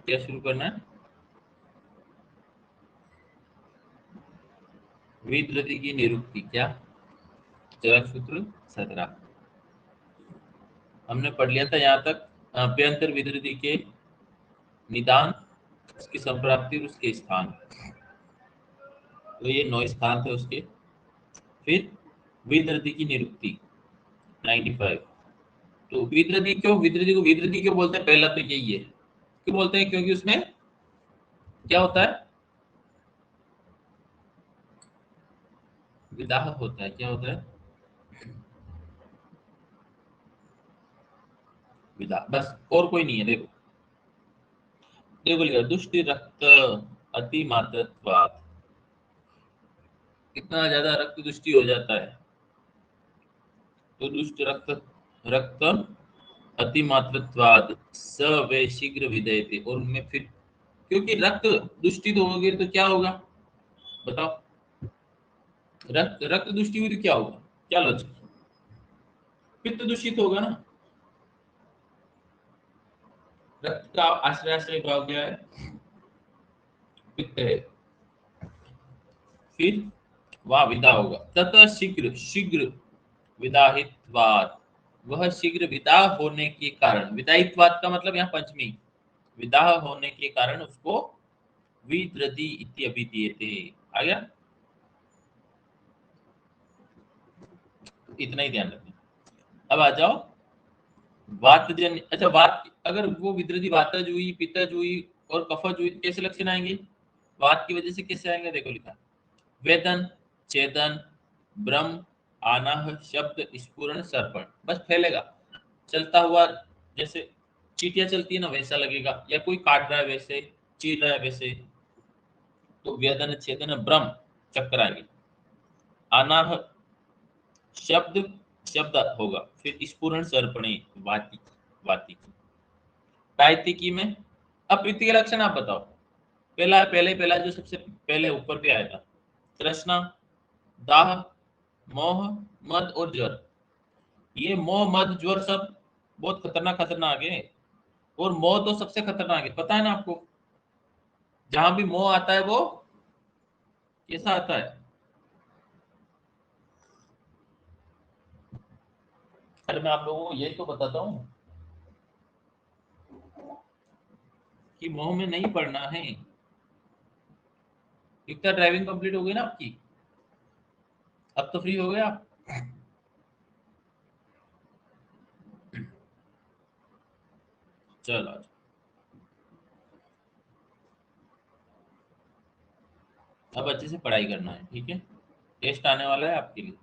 क्या शुरू करना है? विद्रति की निरुक्ति। क्या? चरक सूत्र 17 हमने पढ़ लिया था यहाँ तक। अभ्यंतर विद्रति के निदान, उसकी संप्राप्ति और उसके स्थान। तो ये 9 स्थान थे उसके। फिर विद्रति की निरुक्ति 95। तो विद्रति क्यों बोलते हैं? पहला तो यही है, क्यों बोलते हैं? क्योंकि उसमें क्या होता है? विदाह होता है। क्या होता है? विदाह, बस और कोई नहीं है। देखो देखो लिखा, दुष्ट रक्त अति मात्रत्वात्। इतना ज्यादा रक्त दुष्टि हो जाता है तो दुष्ट रक्त रक्त अति मात्रत्वात् स वे शीघ्र विदयते। और उनमें फिर, क्योंकि रक्त दुष्टि तो होगी तो क्या होगा बताओ? रक्त दुष्टि हुई तो क्या होगा? क्या लॉजिक? पित्त दूषित होगा ना। रक्त का आश्रय भाव क्या है? पित्त है। फिर वह विदा होगा। ततः शीघ्र शीघ्र विदाहित्वात्। वह शीघ्र विदा होने के कारण, विदाहित्वात् का मतलब यहाँ पंचमी, विदा होने के कारण उसको विद्रति इत्यभिधीयते। आ गया? इतना ही ध्यान रखना। अब आ जाओ वातजन्य। अच्छा, वात, अगर वो विद्रति वातज हुई, पित्तज हुई और कफज हुई तो कैसे लक्षण आएंगे? वात की वजह से कैसे आएंगे? देखो लिखा, वेदन, चेतन, ब्रह्म, आनाह, शब्द, स्फुरण, सर्पण। बस फैलेगा, चलता हुआ, जैसे चींटियां चलती है ना वैसा लगेगा, या कोई काट रहा है वैसे, चीर रहा है वैसे। तो वेदन, चेतन, ब्रह्म, चक्कर आएगी। अनाह शब्द, शब्द होगा। फिर स्फुरण, सर्पणी, वाति, वाति। साहित्यिकी में अब प्रीति के लक्षण आप बताओ। पहला जो सबसे पहले ऊपर पे आया था, तृष्णा, दाह, मोह, मद और ज्वर। ये मोह मद ज्वर सब बहुत खतरनाक खतरनाक है। और मोह तो सबसे खतरनाक है, पता है ना आपको? जहां भी मोह आता है वो कैसा आता है? अरे मैं आप लोगों को यही तो बताता हूँ कि मोह में नहीं पड़ना है। इतना ड्राइविंग कंप्लीट हो गई ना आपकी, अब तो फ्री हो गए आप। चलो अब अच्छे से पढ़ाई करना है, ठीक है? टेस्ट आने वाला है आपके लिए,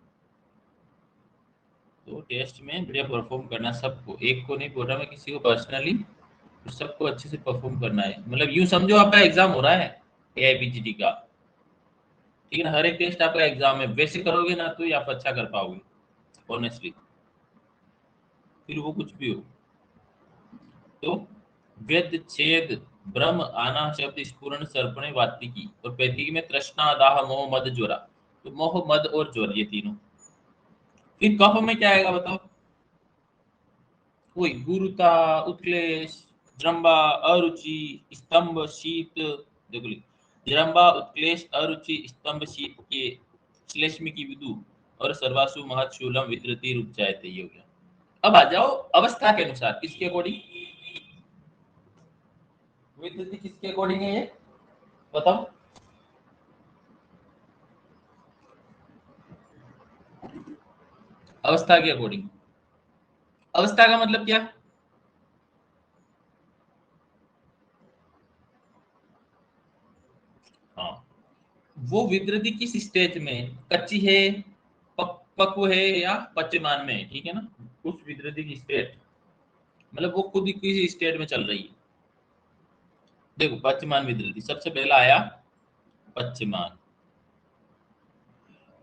तो टेस्ट में बढ़िया परफॉर्म करना। सबको, एक को नहीं बोल रहा मैं, किसी को पर्सनली, तो सबको अच्छे से परफॉर्म करना है। मतलब यूं समझो आपका एग्जाम हो रहा है एआईबीजीडी का, ठीक है ना? हर एक टेस्ट आपका एग्जाम है। वैसे करोगे ना तो ही आप अच्छा कर पाओगे, ऑनेस्टली। फिर वो कुछ भी हो। तो वेद, छेद, ब्रह्म, आना, शब्द, स्फुरण, सर्पणे, वात्तिकी। और पैथिकी में तृष्णा, दाह, मोह, मद, ज्वरा। तो मोह, मद और ज्वर, ये तीनों। फिर कफ में क्या आएगा बताओ? वही गुरुता, उत्क्लेश, जृंभा, अरुचि, स्तंभ, शीत। देखो जृंभा, उत्क्लेश, अरुचि, स्तंभ, शीत के श्लेष्म की विदु और सर्वासु महत शूलम वितरती रूप जायते। ये हो गया। अब आ जाओ अवस्था के अनुसार, किसके अकॉर्डिंग वितरती, किसके अकॉर्डिंग है ये बताओ? अवस्था के अकॉर्डिंग। अवस्था का मतलब क्या? हाँ, वो विकृति किस स्टेज में, कच्ची है, पक्व है, या पच्यमान में है, ठीक है ना? उस विकृति की स्टेट, मतलब वो खुद ही किसी स्टेट में चल रही है। देखो पच्यमान विकृति सबसे पहला आया, पच्यमान।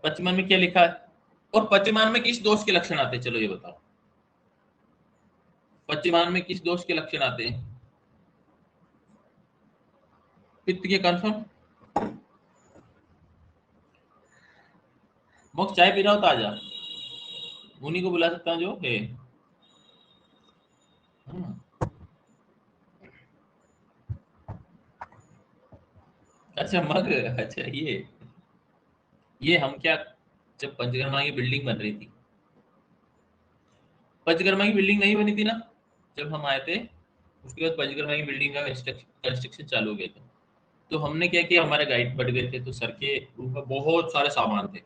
पच्यमान में क्या लिखा है? और पच्यमान में किस दोष के लक्षण आते हैं, चलो ये बताओ। पच्यमान में किस दोष के लक्षण आते हैं? पित्त के, कंफर्म? मोक्ष चाय पी रहा हो तो आजा, उन्हीं को बुला सकता हूँ जो है। हम्म, अच्छा मग, अच्छा ये हम क्या, जब पंचकर्मा की बिल्डिंग बन रही थी, पंचकर्मा की बिल्डिंग नहीं बनी थी ना जब हम आए थे, उसके बाद पंचकर्मा की बिल्डिंग का कंस्ट्रक्शन चालू हो गया था। तो हमने क्या किया, हमारे गाइड बढ़ गए थे, तो सर के रूम में बहुत सारे सामान थे,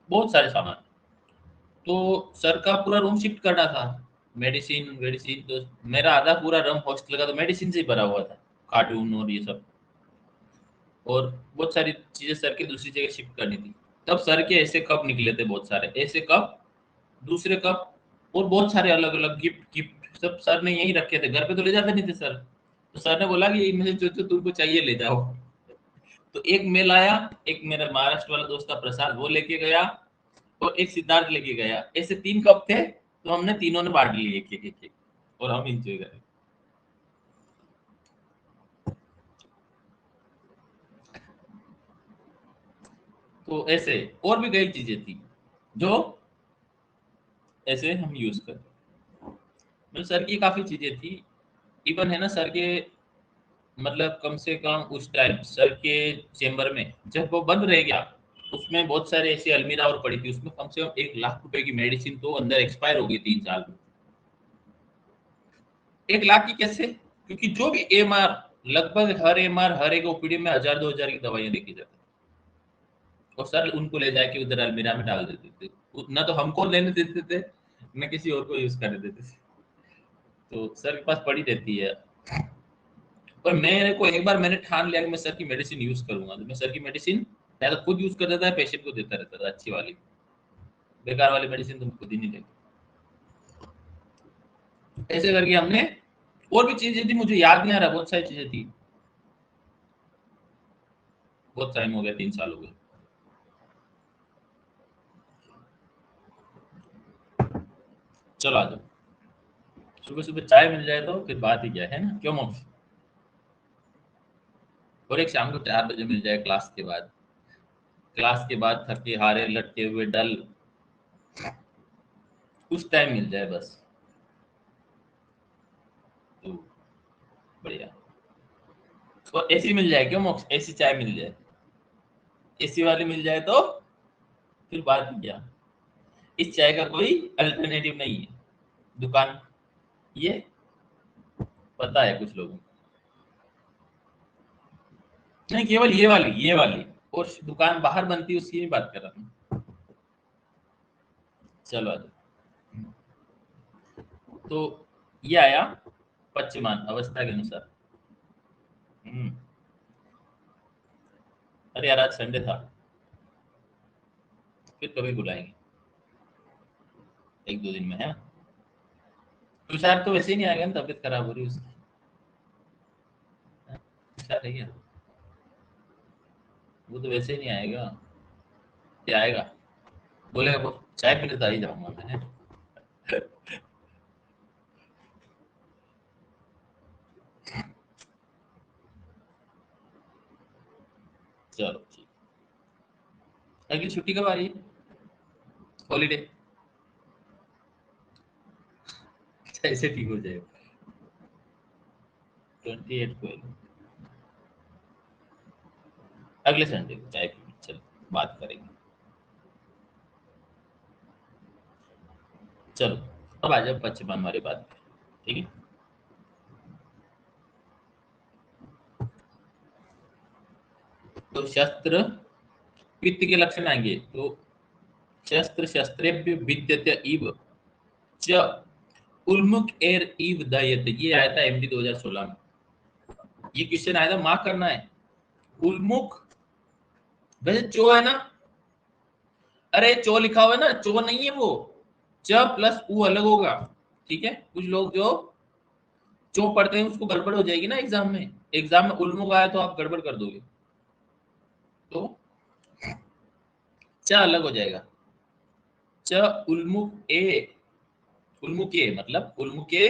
बहुत सारे सामान। तो सर का पूरा रूम शिफ्ट करना था, मेडिसिन मेडिसिन, तो मेरा आधा पूरा रूम हॉस्टल का तो मेडिसिन से ही भरा हुआ था, कार्टून और ये सब, और बहुत सारी चीजें सर की दूसरी जगह शिफ्ट करनी थी। तब सर के ऐसे कप निकले थे, बहुत सारे ऐसे कप, दूसरे कप, और बहुत सारे अलग अलग गिफ्ट गिफ्ट सब सर ने यहीं रखे थे, घर पे तो ले जाते नहीं थे सर। तो सर ने बोला कि इनमें से जो जो तुमको चाहिए ले जाओ। तो एक मैं लाया, एक मेरा महाराष्ट्र वाला दोस्त था प्रसाद, वो लेके गया, और एक सिद्धार्थ लेके गया। ऐसे 3 कप थे, तो हमने तीनों ने बांट लिए एक एक एक एक, और हम इंजॉय करें। तो ऐसे और भी कई चीजें थी जो ऐसे हम यूज करते, मतलब सर की काफी चीजें थी। इवन है ना सर के, मतलब कम से कम उस टाइम सर के चेम्बर में जब वो बंद रह गया, उसमें बहुत सारे ऐसी अलमीरा और पड़ी थी, उसमें कम से कम 1 लाख रुपए की मेडिसिन तो अंदर एक्सपायर हो गई 3 साल में। 1 लाख की कैसे, क्योंकि जो भी एमआर, लगभग हर एमआर हर एक ओपीडी में 1000 2000 की दवाइयां देखी जाती, और सर उनको ले जाके उधर अलमीरा में डाल देते थे। ना तो हमको लेने देते थे, न किसी और को यूज करने देते थे। तो सर के पास पड़ी रहती है। पर मेरे को एक बार मैंने ठान लिया कि मैं सर की मेडिसिन यूज करूंगा, तो मैं सर की मेडिसिन या तो खुद यूज कर देता है, पेशेंट को देता रहता था, अच्छी वाली। बेकार वाली मेडिसिन तुम खुद ही नहीं लेते। ऐसे करके हमने, और भी चीजें थी मुझे याद नहीं आ रहा, बहुत सारी चीजें थी। बहुत टाइम हो गया, 3 साल हो गए। चलो आ जाओ, सुबह सुबह चाय मिल जाए तो फिर बात ही क्या है ना, क्यों मोक्ष। और एक शाम को 4 बजे मिल जाए क्लास के बाद, क्लास के बाद थके हारे लटके हुए डल, उस टाइम मिल जाए बस, तो बढ़िया। और एसी मिल जाए, क्यों मोक्ष, एसी चाय मिल जाए, एसी वाली मिल जाए तो फिर बात ही क्या। इस चाय का कोई अल्टरनेटिव नहीं है दुकान, ये पता है कुछ लोगों को। नहीं, केवल ये वाली और दुकान बाहर बनती है, उसकी नहीं बात कर रहा हूँ। चलो आ जाओ। तो ये आया पश्चिमान अवस्था के अनुसार। हम्म। अरे यार आज संडे था, फिर कभी बुलाएंगे, 1 2 दिन में है। तुषार तो वैसे ही नहीं आएगा ना, तबीयत खराब हो रही है उसकी। तुषार है क्या, वो तो वैसे ही नहीं आएगा। क्या आएगा, बोलेगा वो चाय पीने तो आ ही जाऊंगा मैं। चलो ठीक। अगली छुट्टी कब आ रही है, हॉलीडे, ऐसे ठीक हो जाएगा। 28 को है। अगले संडे को चाय पी, चलो बात करेंगे। चलो अब आ जाओ पश्चिमान वाली बात पे, ठीक है। तो शस्त्र पित्त के लक्षण आएंगे, तो शस्त्र शस्त्रेभ्य विद्यते इव च उन्मुख एर इव दयते, ये आया था एमडी 2016 में। ये क्वेश्चन आया था, मार्क करना है। उन्मुख, वैसे चो है ना, अरे चो लिखा हुआ है ना, चो नहीं है वो, च प्लस उ अलग होगा। ठीक है, कुछ लोग जो चो पढ़ते हैं उसको गड़बड़ हो जाएगी ना एग्जाम में, एग्जाम में उन्मुख आया तो आप गड़बड़ कर दोगे। तो च अलग हो जाएगा, च उल्मुख ए, उल्मुखे मतलब उल्मुखे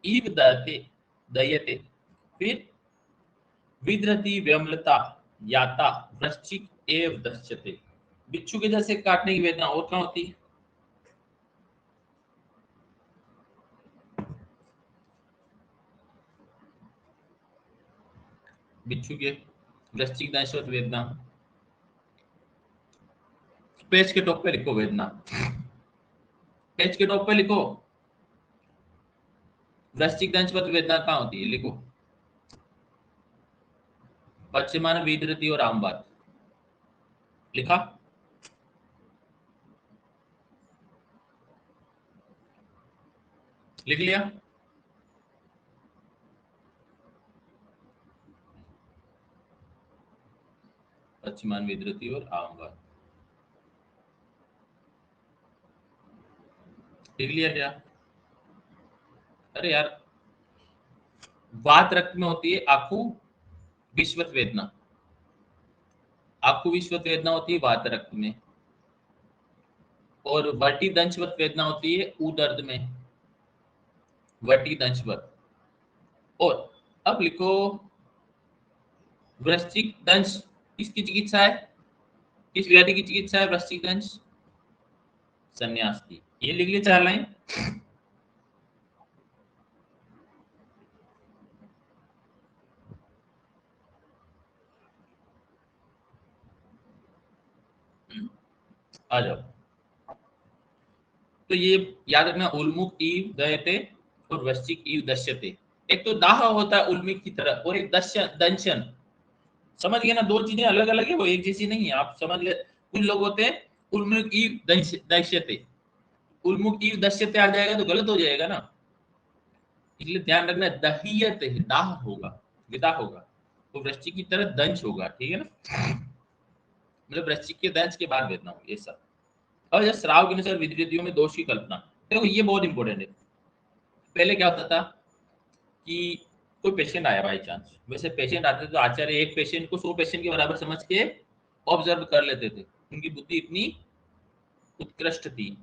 ईव दयते, दयते, फिर विद्रति व्यमलता याता वृश्चिक एव दश्यते, बिच्छू के जैसे काटने की वेदना और कहाँ होती है। बिच्छू के वृश्चिक दंशवत वेदना, पेज के टॉप पे लिखो वेदना, पेज के टॉप पे लिखो वृश्चिक दंशवत वेदना कहाँ होती है, लिखो पश्चिमान विधृति और आमवात, लिखा? लिख लिया? पश्चिमान विधृति और आमवात लिख लिया क्या? अरे यार, वात रक्त में होती है आखू विश्वत वेदना, आखू विश्वत वेदना होती है वात रक्त में, और वटी दंशवत वेदना होती है उदर्द में, वटी दंशवत। और अब लिखो वृश्चिक दंश किसकी चिकित्सा है, किस व्याधि की चिकित्सा है वृश्चिक दंश? संन्यास की। ये लिख लिए 4 लाइन। आ जाओ, तो ये याद रखना, उल्मुख ईव दयते और वृश्चिक ईव दश्यते। एक तो दाह होता है उल्मिक की तरह, और एक दश्यन दंशन। समझ गए ना, दो चीजें अलग अलग है, वो एक जैसी नहीं है, आप समझ ले। कुछ लोग होते हैं उल्मुख ईव दश्यते, उल्मुख ईव दश्यते आ जाएगा तो गलत हो जाएगा ना, इसलिए ध्यान रखना दहियत है, दाह होगा, विदा होगा, तो वृश्चिक की तरह दंश होगा, ठीक है ना, मतलब वृश्चिक के दंश के बाद वेदना होगी, ये सब। और जब श्राव के अनुसार विधि में दोष की कल्पना, देखो ये बहुत इंपॉर्टेंट है। पहले क्या होता था कि कोई पेशेंट आया बाई चांस, वैसे पेशेंट आते थे तो आचार्य एक पेशेंट को 100 पेशेंट के बराबर समझ के ऑब्जर्व कर लेते थे, उनकी बुद्धि इतनी उत्कृष्ट थी।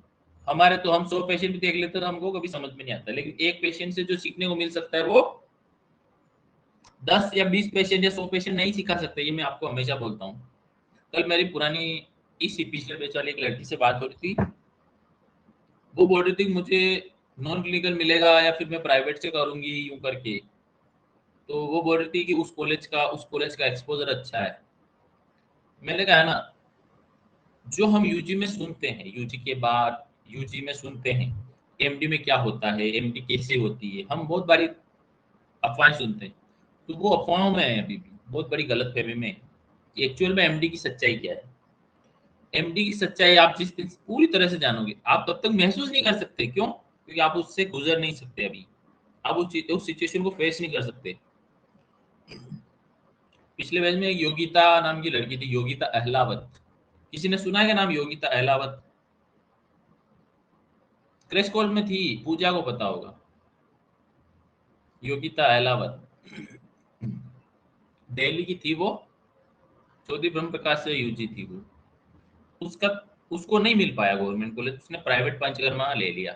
हमारे तो हम 100 पेशेंट भी देख लेते तो हमको कभी समझ में नहीं आता, लेकिन एक पेशेंट से जो सीखने को मिल सकता है वो 10 या 20 पेशेंट या 100 पेशेंट नहीं सिखा सकते, ये मैं आपको हमेशा बोलता हूँ। कल मेरी पुरानी इस पिछले बैच वाली एक लड़की से बात हो रही थी, वो बोल रही थी मुझे नॉन क्लिनिकल मिलेगा या फिर मैं प्राइवेट से करूंगी यूं करके, तो वो बोल रही थी कि उस कॉलेज का एक्सपोजर अच्छा है। मैंने कहा ना, जो हम यूजी में सुनते हैं, यूजी के बाद यूजी में सुनते हैं एमडी में क्या होता है, एमडी कैसे होती है, हम बहुत बारी अफवाहें सुनते हैं, तो वो अफवाहों में है, अभी भी बहुत बड़ी गलतफहमी में है। एक्चुअल में एमडी की सच्चाई क्या है, एमडी की सच्चाई आप जिस दिन पूरी तरह से जानोगे, आप तब तक महसूस नहीं कर सकते। क्यों? क्योंकि आप उससे गुजर नहीं सकते, अभी आप उस सिचुएशन को फेस नहीं कर सकते। पिछले बैच में एक योगिता नाम की लड़की थी, योगिता अहलावत, किसी ने सुना है क्या नाम योगिता अहलावत? क्रैश कोर्स में थी, पूजा को पता होगा, योगिता अहलावत दिल्ली की थी वो, चौधरी ब्रह्म प्रकाश से यूजी थी वो। उसका उसको नहीं मिल पाया गवर्नमेंट कॉलेज, उसने प्राइवेट पंचकर्मा ले लिया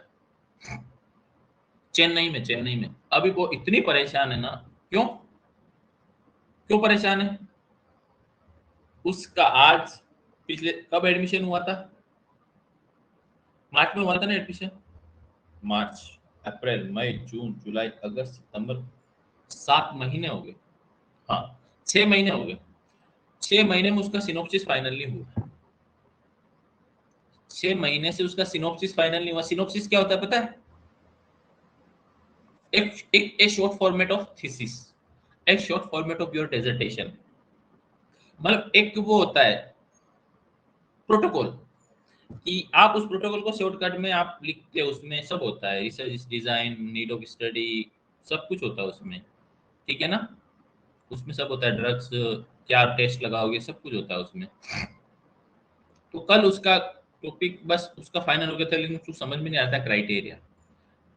चेन्नई में। अभी वो इतनी परेशान है ना। क्यों? क्यों परेशान है? उसका आज पिछले कब एडमिशन हुआ था? मार्च में हुआ था ना एडमिशन, मार्च, अप्रैल, मई, जून, जुलाई, अगस्त, सितंबर, 7 महीने हो गए। हाँ, 6 महीने हो गए। 6 महीने में उसका सिनोप्सिस फाइनल नहीं हुआ। 6 महीने से उसका सिनोप्सिस फाइनल नहीं हुआ। सिनोप्सिस क्या होता है पता है? एक शॉर्ट फॉर्मेट ऑफ थीसिस, एक short format of your dissertation, मतलब एक वो होता है प्रोटोकॉल, कि आप उस प्रोटोकॉल को शॉर्टकट में आप लिखते हो, उसमें सब होता है, research design, need of study, सब कुछ होता है उसमें, ठीक है ना, उसमें सब होता है, ड्रग्स क्या टेस्ट लगाओगे, सब कुछ होता है उसमें। तो कल उसका टॉपिक बस उसका फाइनल हो गया था, लेकिन उसको समझ में नहीं आता क्राइटेरिया।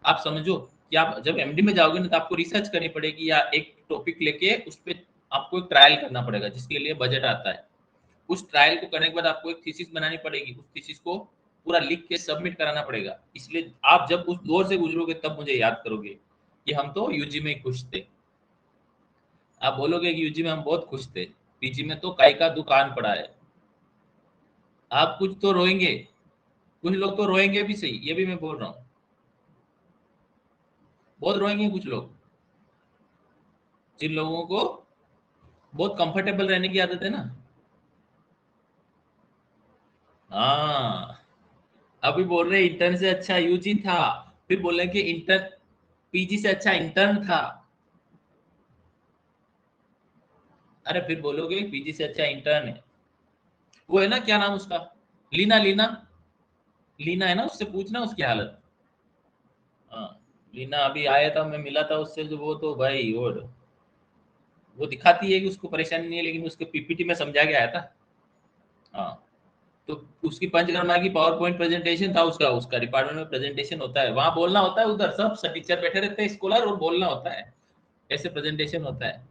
आप समझो कि आप जब एमडी में जाओगे ना, तो आपको रिसर्च करनी पड़ेगी, या एक टॉपिक लेके उस पर आपको एक ट्रायल करना पड़ेगा, जिसके लिए बजट आता है। उस ट्रायल को करने के बाद आपको एक थीसिस बनानी पड़ेगी, उस थीसिस को पूरा लिख के सबमिट कराना पड़ेगा। इसलिए आप जब उस दौर से गुजरोगे तब मुझे याद करोगे कि हम तो यूजी में खुश थे। आप बोलोगे कि यूजी में हम बहुत खुश थे, पीजी में तो काय का दुकान पड़ा है। आप कुछ तो रोएंगे, कुछ लोग तो रोएंगे भी, सही, ये भी मैं बोल रहा हूँ, बहुत रोएंगे कुछ लोग, जिन लोगों को बहुत कंफर्टेबल रहने की आदत है ना। हाँ, अभी बोल रहे इंटर्न से अच्छा यूजी था, फिर बोले कि इंटर्न पीजी से अच्छा इंटर्न था। अरे फिर बोलोगे पीजी से अच्छा इंटर्न है। वो है ना, क्या नाम उसका, लीना, लीना, लीना है ना, उससे पूछना उसकी हालत। हाँ, लीना अभी आया था, मैं मिला था उससे, जो वो तो भाई, और वो दिखाती है कि उसको परेशानी नहीं है, लेकिन उसके पीपीटी में समझा के आया था। हाँ, तो उसकी पंचकर्मा की पावर पॉइंट प्रेजेंटेशन था, उसका उसका डिपार्टमेंट में प्रेजेंटेशन होता है, वहां बोलना होता है, उधर सब टीचर बैठे रहते हैं स्कॉलर, और बोलना होता है, ऐसे प्रेजेंटेशन होता है।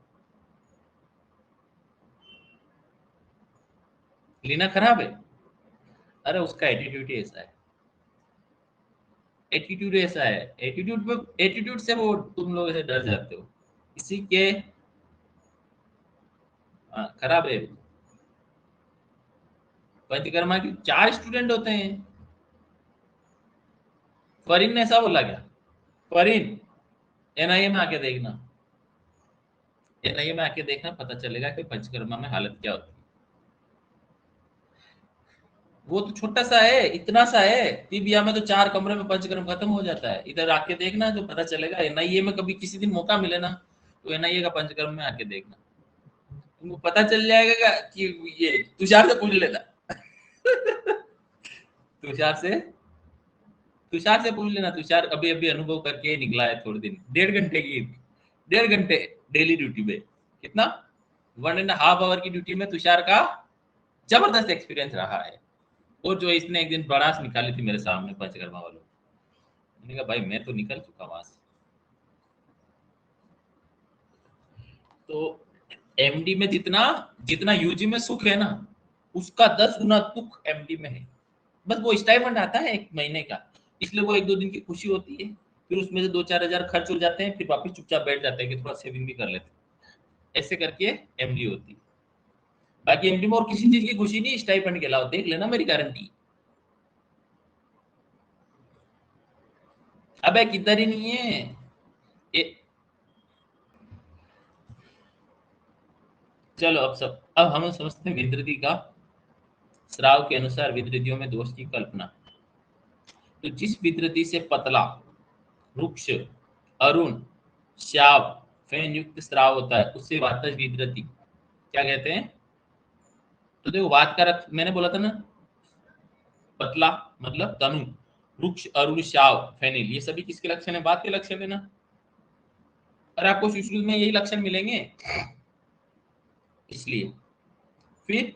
लीना खराब है। अरे उसका एटीट्यूड ही ऐसा है, एटीट्यूड ऐसा है, एटीट्यूड पे, एटीट्यूड से वो तुम लोग ऐसे डर जाते हो इसी के। हाँ, खराब है। पंचकर्मा की 4 स्टूडेंट होते हैं। फरीन ने ऐसा बोला क्या? फरीन, एनआईए में आके देखना, एनआईए में आके देखना, पता चलेगा कि पंचकर्मा में हालत क्या होती है। वो तो छोटा सा है, इतना सा है, तिबिया में तो 4 कमरे में पंचकर्म खत्म हो जाता है, इधर आके देखना तो पता चलेगा। एनआईए में कभी किसी दिन मौका मिले ना, तो एनआईए का पंचकर्म में आके देखना, तुमको पता चल जाएगा कि ये तुषार से पूछ लेना। तुषार से, तुषार से पूछ लेना, तुषार अभी अभी अनुभव करके निकला है, थोड़े दिन, 1.5 घंटे की, 1.5 घंटे डेली ड्यूटी में, कितना, 1.5 आवर की ड्यूटी में तुषार का जबरदस्त एक्सपीरियंस रहा है। और जो इसने एक दिन बड़ास निकाली थी मेरे सामने पंचकर्मा वालों, मैंने कहा भाई मैं तो निकल चुका वहां से। तो एमडी में जितना, जितना यूजी में सुख है ना, उसका 10 गुना दुख एमडी में है। बस वो स्टाइपेंड आता है 1 महीने का, इसलिए वो 1-2 दिन की खुशी होती है, फिर उसमें से 2-4 हजार खर्च हो जाते हैं, फिर वापस चुपचाप बैठ जाते हैं कि थोड़ा सेविंग भी कर लेते हैं, ऐसे करके एमडी होती है। बाकी एमडी में और किसी चीज की खुशी नहीं, स्टाइपेंड के अलावा, देख लेना मेरी गारंटी। अबे किधर ही नहीं है ये। चलो अब हम समझते हैं विद्युति का स्राव के अनुसार विद्युतियों में दोष की कल्पना। तो जिस विद्युति से पतला, रुक्ष, अरुण, श्याव, फैन युक्त स्राव होता है उससे वातज विद्युति क्या कहते हैं? तो देखो, वात का रक्त मैंने बोला था ना, पतला मतलब तनु, रुक्ष, अरुण, श्याव, फेनिल, ये सभी किसके लक्षण है? वात के लक्षण है ना। और आपको शुरू में यही लक्षण मिलेंगे, इसलिए। फिर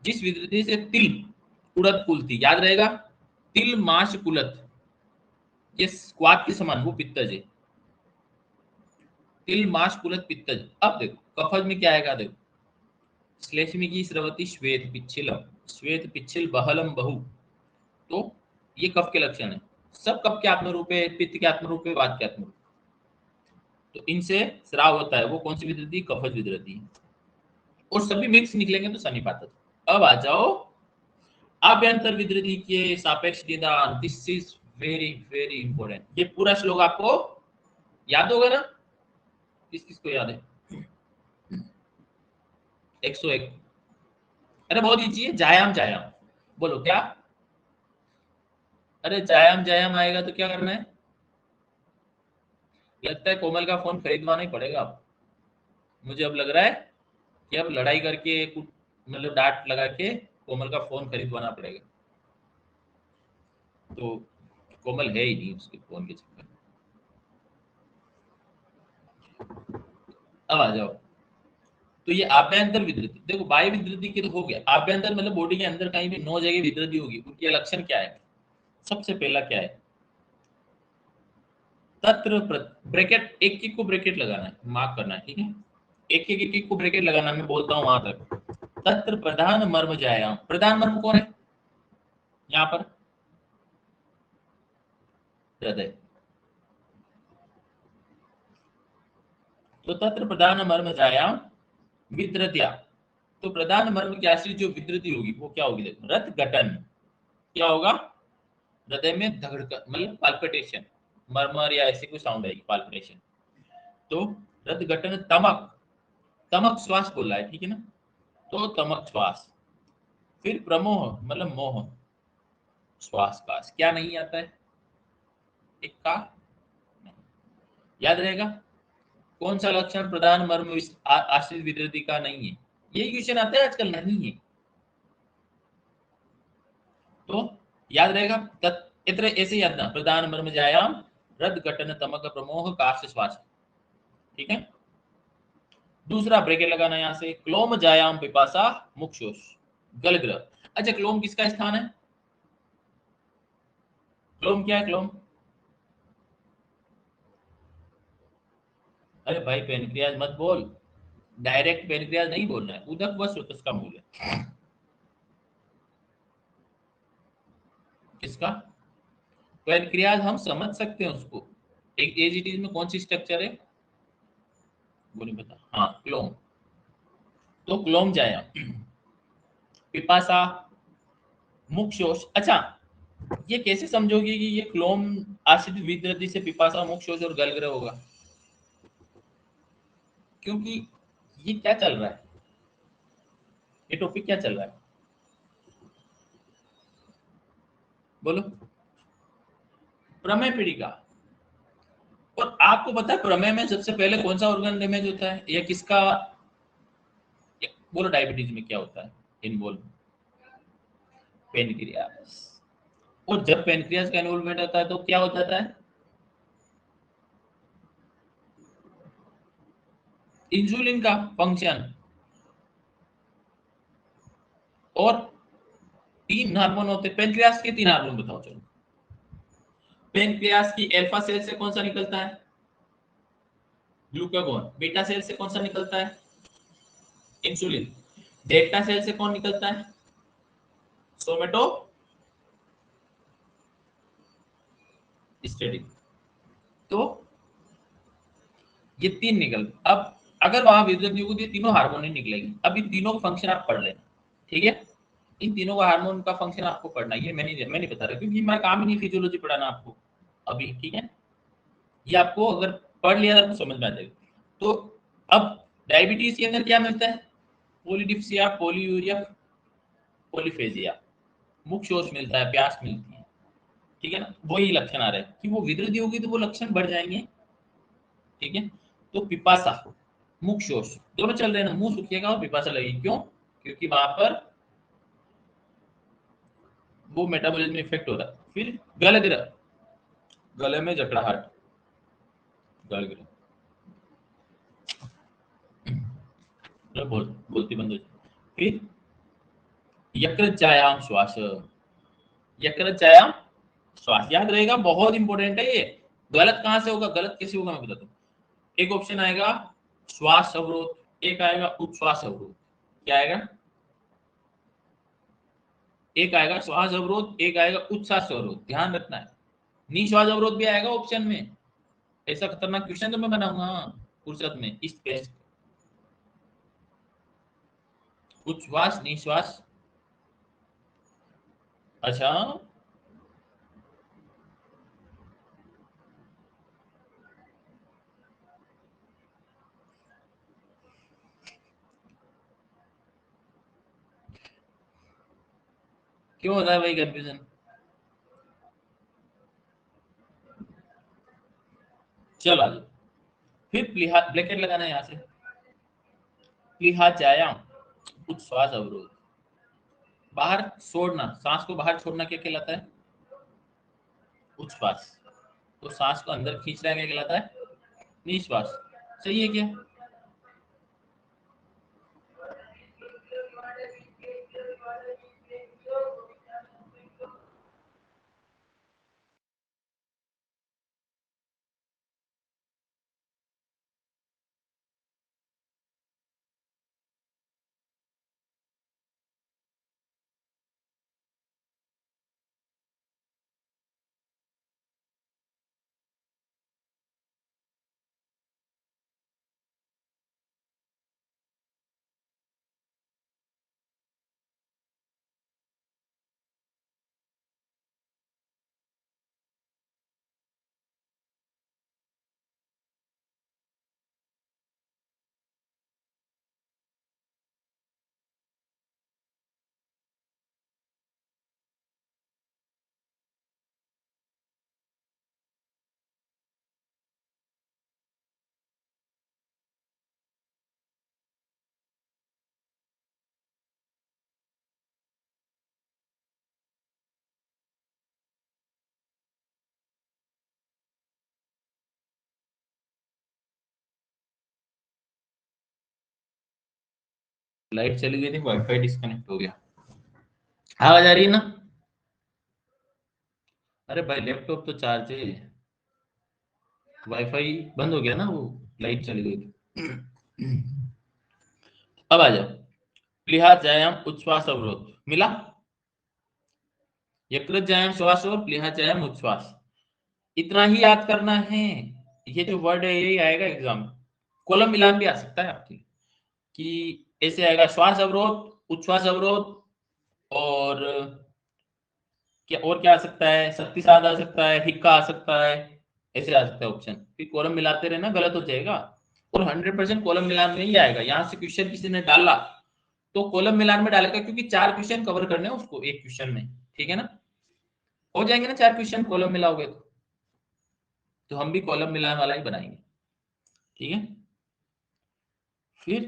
जिस विद्युति से तिल, उड़द, कुलती, याद रहेगा, तिल, माश, कुलत, ये स्क्वात के समान, वो पित्तज है। तिल, माश, कुलत, पित्तज। अब देखो कफज में क्या आएगा, देखो, श्लेष्मी की स्रवती श्वेत पिच्छिलम, श्वेत पिच्छिल बहलम बहु। तो ये कफ के लक्षण है। सब कफ के आत्मरूप है, पित्त के आत्मरूप है, वात के आत्मरूप। तो इनसे स्राव होता है, वो कौन सी विधि? कफज विधि। और सभी मिक्स निकलेंगे तो सन्निपात। अब आ जाओ अभ्यंतर विधि के सापेक्ष निदान, this is very very important. ये पूरा श्लोक आपको याद होगा ना? किस किस को याद है? 101। अरे बहुत इजी है, जायाम जायाम, बोलो क्या? अरे जायाम जायाम आएगा तो क्या करना है? लगता है कोमल का फोन खरीदवाना ही पड़ेगा अब। मुझे अब लग रहा है कि अब लड़ाई करके मतलब डांट लगा के कोमल का फोन खरीदवाना पड़ेगा। तो कोमल है ही नहीं उसके फोन के चक्कर में। अब आ जाओ, तो ये आभ्यंतर विद्युति, देखो बाह्य विद्युति के तो हो गया, आभ्यंतर मतलब बॉडी के अंदर कहीं भी 9 जगह विद्युति होगी, उनके लक्षण क्या है? सबसे पहला क्या है? तत्र ब्रैकेट, एक एक को ब्रैकेट लगाना है, मार्क करना है, ठीक है? एक एक को ब्रैकेट लगाना, मैं बोलता हूं वहां तक। तत्र प्रधान मर्म जायाम, प्रधान मर्म कौन है यहाँ पर? हृदय। तो तत्र प्रधान मर्म जायाम विद्रत्या, तो प्रधान मर्म की आश्रित जो विद्युति होगी वो क्या होगी? देखो, रथ घटन, क्या होगा? हृदय में धड़कन मतलब पाल्पिटेशन, मरमर या ऐसी कोई साउंड आएगी, पाल्पिटेशन। तो रथ घटन तमक, तमक श्वास बोला है, ठीक है ना, तो तमक श्वास। फिर प्रमोह मतलब मोह श्वास काश, क्या नहीं आता है, एक का नहीं। याद रहेगा, कौन सा लक्षण प्रधान मर्म आश्रित विकृति का नहीं है, ये क्वेश्चन आता है आजकल, नहीं है तो याद रहेगा। इत्र ऐसे याद ना, प्रधान मर्म जायाम रद घटन तमक प्रमोह काश श्वास, ठीक है। दूसरा ब्रेकेट लगाना यहां से, क्लोम जायाम पिपासा मुक्षोष गलग्रह। अच्छा, क्लोम किसका स्थान है, क्लोम क्या है, क्लोम, अरे भाई पेनक्रियाज मत बोल, डायरेक्ट पेनक्रियाज नहीं बोलना है, उदक व स्रोतस का मूल है। किसका, पेनक्रियाज हम समझ सकते हैं उसको, एक एज इट इज में कौन सी स्ट्रक्चर है वो नहीं पता, हाँ क्लोम, तो क्लोम जाया पिपासा मुक्षोष। अच्छा, ये कैसे समझोगे कि ये क्लोम आश्रित विद्रति से पिपासा मुक्षोष और गलग्रह होगा, क्योंकि ये क्या चल रहा है, ये टॉपिक क्या चल रहा है, बोलो, प्रमेय पीड़िका। और आपको पता है प्रमेय में सबसे पहले कौन सा ऑर्गन डैमेज होता है, या किसका, बोलो डायबिटीज में क्या होता है इन्वॉल्व, पेनक्रियास। और जब पेनक्रियास का इन्वॉल्वमेंट होता है तो क्या हो जाता है, इंसुलिन का फंक्शन। और तीन हार्मोन होते हैं पेनक्रियास के, तीन हार्मोन बताओ चलो। पेनक्रियास की अल्फा सेल से कौन सा निकलता है, ग्लूकागोन। बीटा सेल से कौन सा निकलता है, इंसुलिन। डेल्टा सेल से कौन निकलता है, सोमेटो स्टेटिन। तो ये तीन निकल, अब अगर वहां विद्युत नहीं होगी तो तीनों हार्मोन ही निकलेगी। अब इन तीनों का फंक्शन आप पढ़ लेना, ठीक है, इन तीनों का हार्मोन का फंक्शन आपको पढ़ना, ये मैं नहीं बता रहा, क्योंकि मैं काम ही नहीं फिजियोलॉजी पढ़ाना आपको अभी, ठीक है। ये आपको अगर पढ़ लिया तो समझ में आ जाएगा। तो अब डायबिटीज के अंदर क्या मिलता है, पोलीडिप्सिया, पोलीयूरिया, पोलीफेजिया, मुख्य शोष मिलता है, प्यास मिलती है, ठीक है ना। वही लक्षण आ रहे हैं कि वो विकृति होगी तो वो लक्षण बढ़ जाएंगे, ठीक है। तो पिपासा, मुख शोष दोनों चल रहे हैं ना, मुंह सूखेगा और पिपासा लगेगी, क्यों, क्योंकि वहां पर वो मेटाबॉलिज्म इफेक्ट हो रहा है। फिर गलग्रह, गले में जकड़ाहट, गलग्रह, बोलती बंद हो जाए। फिर यकृत जायाम श्वास, यकृत जायाम श्वास, याद रहेगा, बहुत इंपॉर्टेंट है ये। गलत कहां से होगा, गलत कैसे होगा मैं बताता हूँ। एक ऑप्शन आएगा श्वास अवरोध, एक आएगा उच्छ्वास अवरोध, क्या आएगा, एक आएगा श्वास अवरोध, एक आएगा उच्छ्वास अवरोध, ध्यान रखना है। निश्वास अवरोध भी आएगा ऑप्शन में, ऐसा खतरनाक क्वेश्चन तो मैं बनाऊंगा फुर्सत में इस टेस्ट। उच्छ्वास निश्वास, अच्छा, क्यों होता है भाई कंफ्यूजन, चलो आगे। फिर ब्लैकेट लगाना है यहाँ से, प्लीहाचायाम उच्छ्वास अवरोध, बाहर छोड़ना, सांस को बाहर छोड़ना क्या कहलाता है, उच्छ्वास। तो सांस को अंदर खींचना क्या कहलाता है, निश्वास। सही है क्या, लाइट चली गई थी, वाईफाई डिस्कनेक्ट हो गया। आवाज आ रही है ना? अरे भाई लैपटॉप तो चार्ज है, वाईफाई बंद हो गया ना, वो लाइट चली गई थी। अब आ जाओ, प्लीहा जायाम उच्छ्वास अवरोध मिला। यकृत जायाम श्वास और प्लीहा जायाम उच्छ्वास, इतना ही याद करना है। ये जो वर्ड है यही आएगा एग्जाम, कॉलम मिलान भी आ सकता है आपके, कि ऐसे आएगा श्वास अवरोध, उच्छ्वास अवरोध, और क्या और क्या आ सकता है, शक्तिसाध आ सकता है, हिक्का आ सकता है, ऐसे आ सकता है ऑप्शन। फिर कॉलम मिलाते रहना, गलत हो जाएगा। और 100% कॉलम मिलान में ही आएगा। यहाँ से क्वेश्चन किसी ने डाला तो कॉलम मिलान में डालेगा, क्योंकि 4 क्वेश्चन कवर करने हैं उसको एक क्वेश्चन में, ठीक है ना? हो जाएंगे ना 4 क्वेश्चन कॉलम मिलाओगे तो हम भी कॉलम मिलान वाला ही बनाएंगे, ठीक है? फिर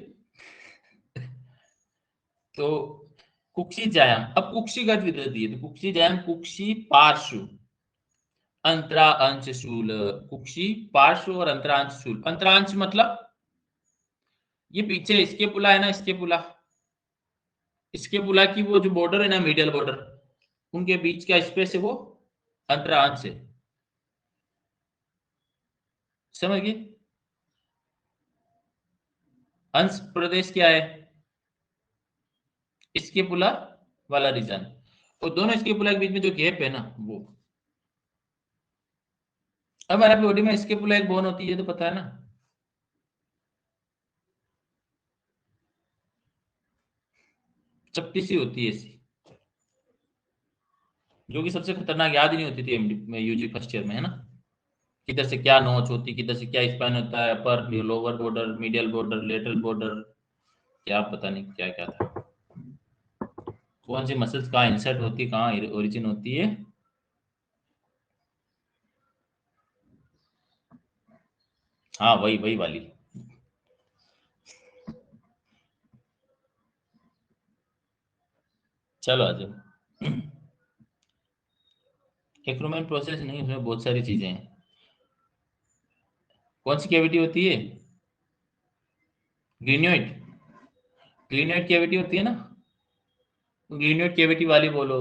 तो कुक्षी जायाम, अब कुक्षीगत विधि है, तो कुक्षी जायाम कुक्षी पार्श्व अंतरा अंश शूल, कुक्षी पार्श्व और अंतरांश शूल। अंतरांश मतलब ये पीछे इसके पुला है ना, इसके पुला, इसके पुला की वो जो बॉर्डर है ना, मीडियल बॉर्डर, उनके बीच का स्पेस है वो अंतरांश है, समझ गए? अंश प्रदेश क्या है? इसके पुला वाला रीजन, और दोनों इसके पुला के बीच में जो गैप है ना वो। अब हमारे बॉडी में इसके पुला एक बोन होती है, तो पता है ना, चपटी सी होती है ऐसी, जो कि सबसे खतरनाक, याद ही नहीं होती थी एमडी में, यूजी फर्स्ट ईयर में, है ना? किधर से क्या नोच होती, किधर से क्या स्पाइन होता है, upper lower border, medial border, lateral border, क्या पता नहीं क्या क्या था, कौन सी मसल्स कहाँ इंसर्ट होती है, कहाँ ओरिजिन होती है। हाँ वही वही वाली। चलो आ जाओ। एक्रोमेन प्रोसेस नहीं, उसमें बहुत सारी चीजें हैं। कौन सी कैविटी होती है? ग्रीनियोइड, ग्रीनियोइड कैविटी होती है ना, ग्रीनियोइड कैविटी वाली बोलो।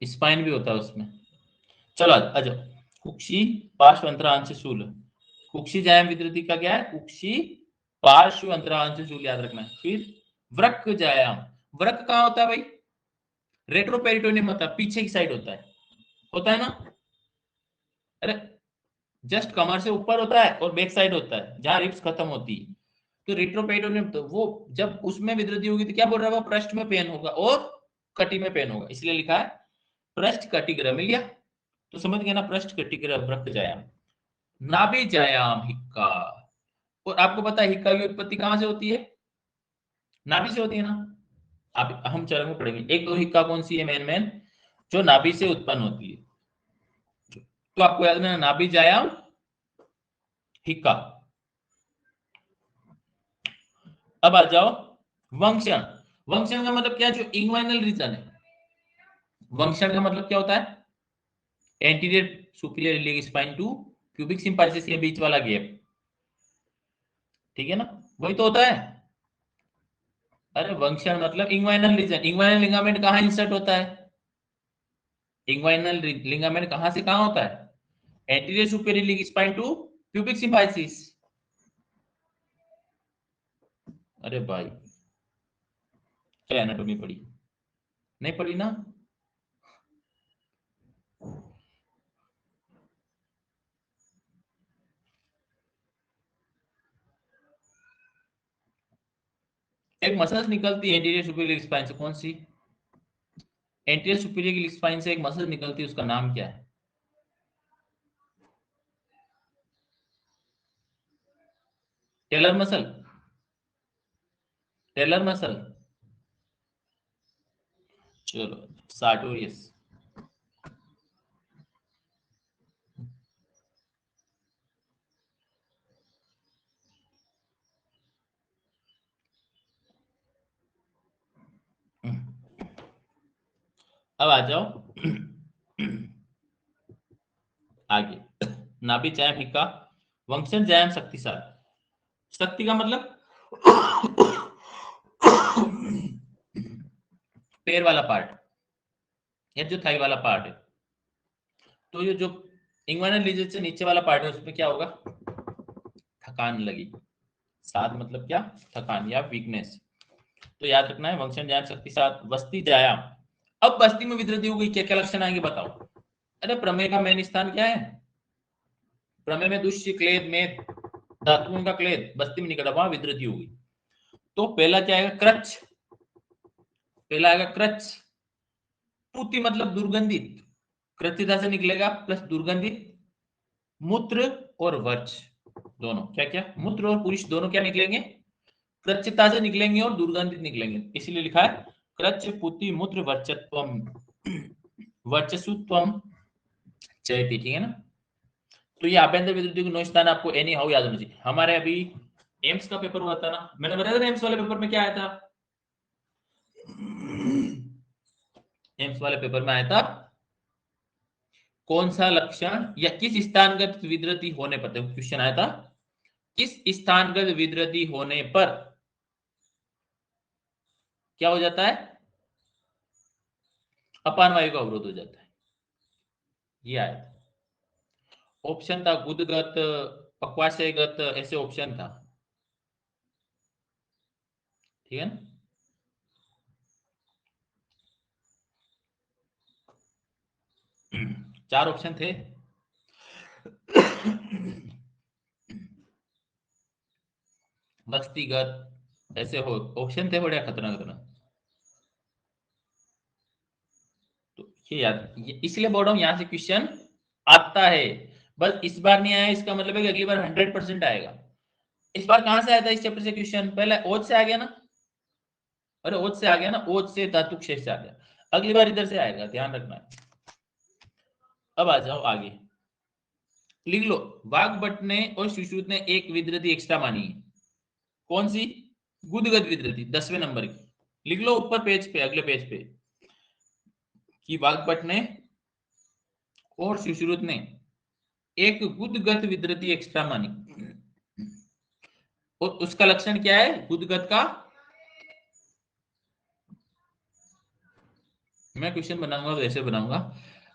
स्पाइन भी होता है उसमें। चलो आ जाओ, कुक्षी पार्श्व अंतरांश शूल, कुक्षी जायम विद्युति का क्या है, कुक्षी पार्श्व अंतरांश शूल, याद रखना है। फिर वृक्क जायाम, वृक्क कहाँ होता है भाई? रेट्रोपेरिटोनियम होता है, पीछे की साइड होता है ना? अरे जस्ट कमर से ऊपर होता है और बैक साइड होता है, जहां रिब्स खत्म होती है। तो रेट्रोपेरिटोनियम, तो वो जब उसमें विद्युति होगी तो क्या बोल रहा है वो, पृष्ठ में पेन होगा और कटी में पेन होगा, इसलिए लिखा है पृष्ठ कटिग्रह, मिल गया? तो समझ गया ना, पृष्ठ कटिग्रह वृक्क जायाम। नाभि जायाम हिक्का, और आपको पता है हिक्का की उत्पत्ति कहां से होती है? नाभि से होती है ना। अब हम चरण में पढ़ेंगे, एक दो हिक्का कौन सी है मेन मेन, जो नाभि से उत्पन्न होती है। तो आपको याद रखना, नाभि जायाम हिक्का। अब आ जाओ वंक्षण, वंक्षण का मतलब क्या, जो इंग्वाइनल रीजन है। वंक्षण का मतलब क्या होता है? Anterior superior iliac spine to cubic symphysis के बीच वाला गैप, ठीक है ना? वही तो होता है। अरे वंक्षण मतलब इंग्वाइनल रीजन, इंग्वाइनल लिगामेंट कहाँ इंसर्ट होता है? इंग्वाइनल लिगामेंट कहाँ से कहाँ होता है? Anterior superior iliac spine to cubic symphysis. अरे भाई क्या एनाटॉमी पढ़ी? नहीं पढ़ी ना? एक मसल्स निकलती है एंटीरियर सुपीरियर स्पाइन से, कौन सी? एंटीरियर सुपीरियर स्पाइन से एक मसल निकलती है, उसका नाम क्या है? Tailor muscle, tailor muscle. चलो सार्टोरियस। अब आ जाओ आगे, नाभि जायम हिक्का, वंक्षण जायम शक्तिशाली। शक्ति का मतलब पैर वाला पार्ट या जो थाई वाला पार्ट है। तो ये जो इंग्वाइनल रीजन से नीचे वाला पार्ट है उसमें क्या होगा, थकान लगी। साध मतलब क्या, थकान या वीकनेस। तो याद रखना है वंशन ज्ञान शक्ति साथ बस्ती जाया। अब बस्ती में विद्रति हो गई, क्या क्या लक्षण आएंगे बताओ। अरे प्रमेय का मेन स्थान क्या है, प्रमेय में दुष्य क्लेद में धातुओं का क्लेद, बस्ती में निकला, वहां विद्रति हो गई। तो पहला क्या आएगा, क्रच, पहला आएगा क्रच। पूति मतलब दुर्गंधित, कृत्यता से निकलेगा प्लस दुर्गंधित। मूत्र और वर्च दोनों क्या क्या, मूत्र और पुरुष दोनों क्या निकलेंगे, कृत्यता से निकलेंगे और दुर्गंधित निकलेंगे, इसलिए लिखा है क्रच पुति मूत्र वर्चत्वम वर्चस्वत्वम चयति, ठीक है ना। तो ये आभ्यंतर विद्युत को नो स्थान आपको एनी हाउ याद होना चाहिए। हमारे अभी एम्स का पेपर हुआ था ना, मैंने बताया था एम्स वाले पेपर में क्या आया था, एम्स वाले पेपर में आया था कौन सा लक्षण या किस स्थानगत विद्रति होने पर, क्वेश्चन आया था किस स्थानगत विद्रति होने पर क्या हो जाता है, अपान वायु का अवरोध हो जाता है। ये आया था, ऑप्शन था गुदगत, पक्वाशयगत, ऐसे ऑप्शन था, ठीक है ना। चार ऑप्शन थे। बस्तीगत ऐसे हो ऑप्शन थे, बड़े खतरनाक खतरनाक। तो ये याद, ये इसलिए बोल रहा हूं यहां से क्वेश्चन आता है। बस इस बार नहीं आया इसका मतलब है कि अगली बार 100% आएगा। इस बार कहां से आया था इस चैप्टर से क्वेश्चन, पहले ओज से आ गया ना, अरे ओज से आ गया ना, ओज से धातु क्षेत्र से आ गया, अगली बार इधर से आएगा, ध्यान रखना है। अब आ जाओ आगे, लिख लो वाग्भट ने और सुश्रुत ने एक विद्रति एक्स्ट्रा मानी है, कौन सी, गुदगत विद्रति 10वें नंबर की। लिख लो ऊपर पेज पे, अगले पेज पे, कि वाग्भट ने और सुश्रुत ने एक गुदगत विद्रति एक्स्ट्रा मानी, और उसका लक्षण क्या है गुदगत का। मैं क्वेश्चन बनाऊंगा तो ऐसे बनाऊंगा,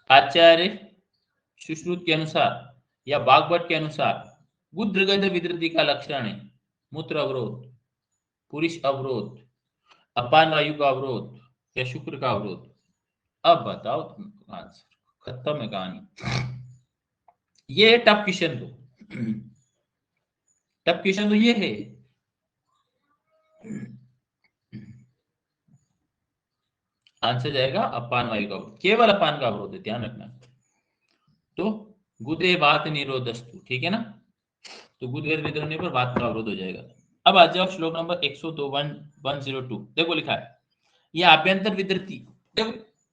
आचार्य सुश्रुत के अनुसार या वाग्भट के अनुसार गुदगत विद्रति का लक्षण है मूत्र अवरोध, पुरुष अवरोध, अपान वायु का अवरोध या शुक्र का अवरोध। अब बताओ तुम आंसर, खत्म है कहानी। ये टफ क्वेश्चन, तो टफ क्वेश्चन तो ये है। आंसर जाएगा अपान वायु का अवरोध, केवल अपान का अवरोध है, ध्यान रखना। तो गुदे बात निरोधस्तु, ठीक है ना, तो गुदगत विद्रोह होने पर बात का अवरोध हो जाएगा। अब आ जाओ श्लोक नंबर 102 देखो लिखा है, ये आभ्यंतर विद्रति, देखो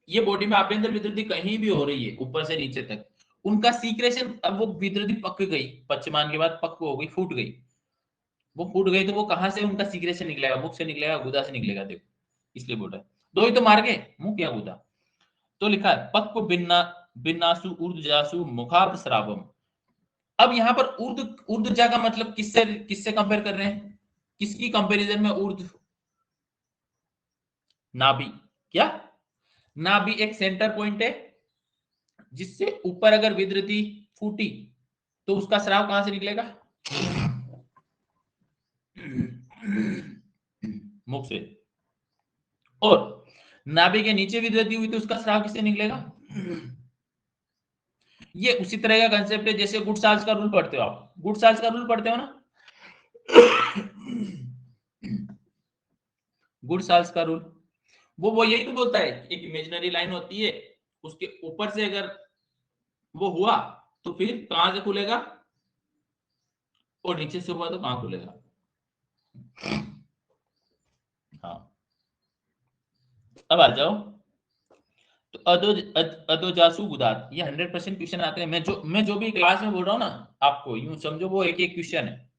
ये बॉडी में आभ्यंतर विद्रति कहीं भी हो रही है ऊपर से नीचे तक, उनका सीक्रेशन, अब वो विद्रति पक गई, पश्चिमान के बाद पक हो गई, फूट गई, वो फूट गई तो वो कहां से उनका सीक्रेशन निकलेगा, मुख से निकलेगा, गुदा से निकलेगा, देखो इसलिए बोल रहा है, दो ही तो मार गए, मुख या गुदा। तो लिखा है पक्व भिन्ना भिन्नासु ऊर्जासु मुखार्थ श्रावम। अब यहाँ पर ऊर्ध्वजा का मतलब किससे किससे कंपेयर कर रहे हैं, किसकी कंपैरिजन में ऊर्ध्व, नाभि, क्या, नाभि एक सेंटर पॉइंट है जिससे ऊपर अगर विद्रति फूटी तो उसका स्राव कहां से निकलेगा, मुख से, और नाभि के नीचे विद्रति हुई तो उसका स्राव किससे निकलेगा। ये उसी तरह का कंसेप्ट है जैसे गुड साल्स का रूल पढ़ते हो आप, गुड साल्स का रूल पढ़ते हो ना, गुड साल्स का रूल, वो यही तो बोलता है, एक इमेजिनरी लाइन होती है, उसके ऊपर से अगर वो हुआ तो फिर कहां से खुलेगा, और नीचे से हुआ तो कहां खुलेगा। हाँ अब आ जाओ, तो अदोजासु गुदात, ये 100% क्वेश्चन आते हैं, मैं जो भी क्लास में बोल रहा हूँ ना, आपको यूं समझो वो एक एक क्वेश्चन है,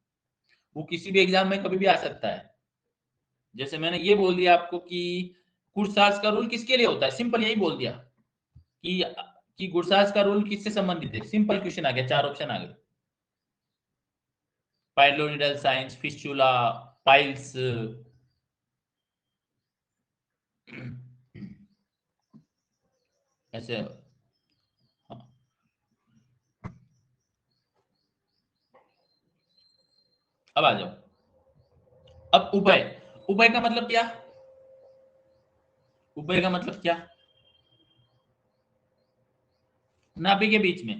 वो किसी भी एग्जाम में कभी भी आ सकता है। जैसे मैंने ये बोल दिया आपको कि गुडसाल्स का रूल किसके लिए होता है, सिंपल यही बोल दिया कि गुडसाल्स का रूल किससे संबंधित है, सिंपल क्वेश्चन आ गया, चार ऑप्शन आ गए। पाइलोनिडल साइंस, फिस्टुला, पाइल्स, ऐसे। हाँ। अब आ जाओ, अब उभय, उभय का मतलब क्या? उभय का मतलब क्या? नाभि के बीच में,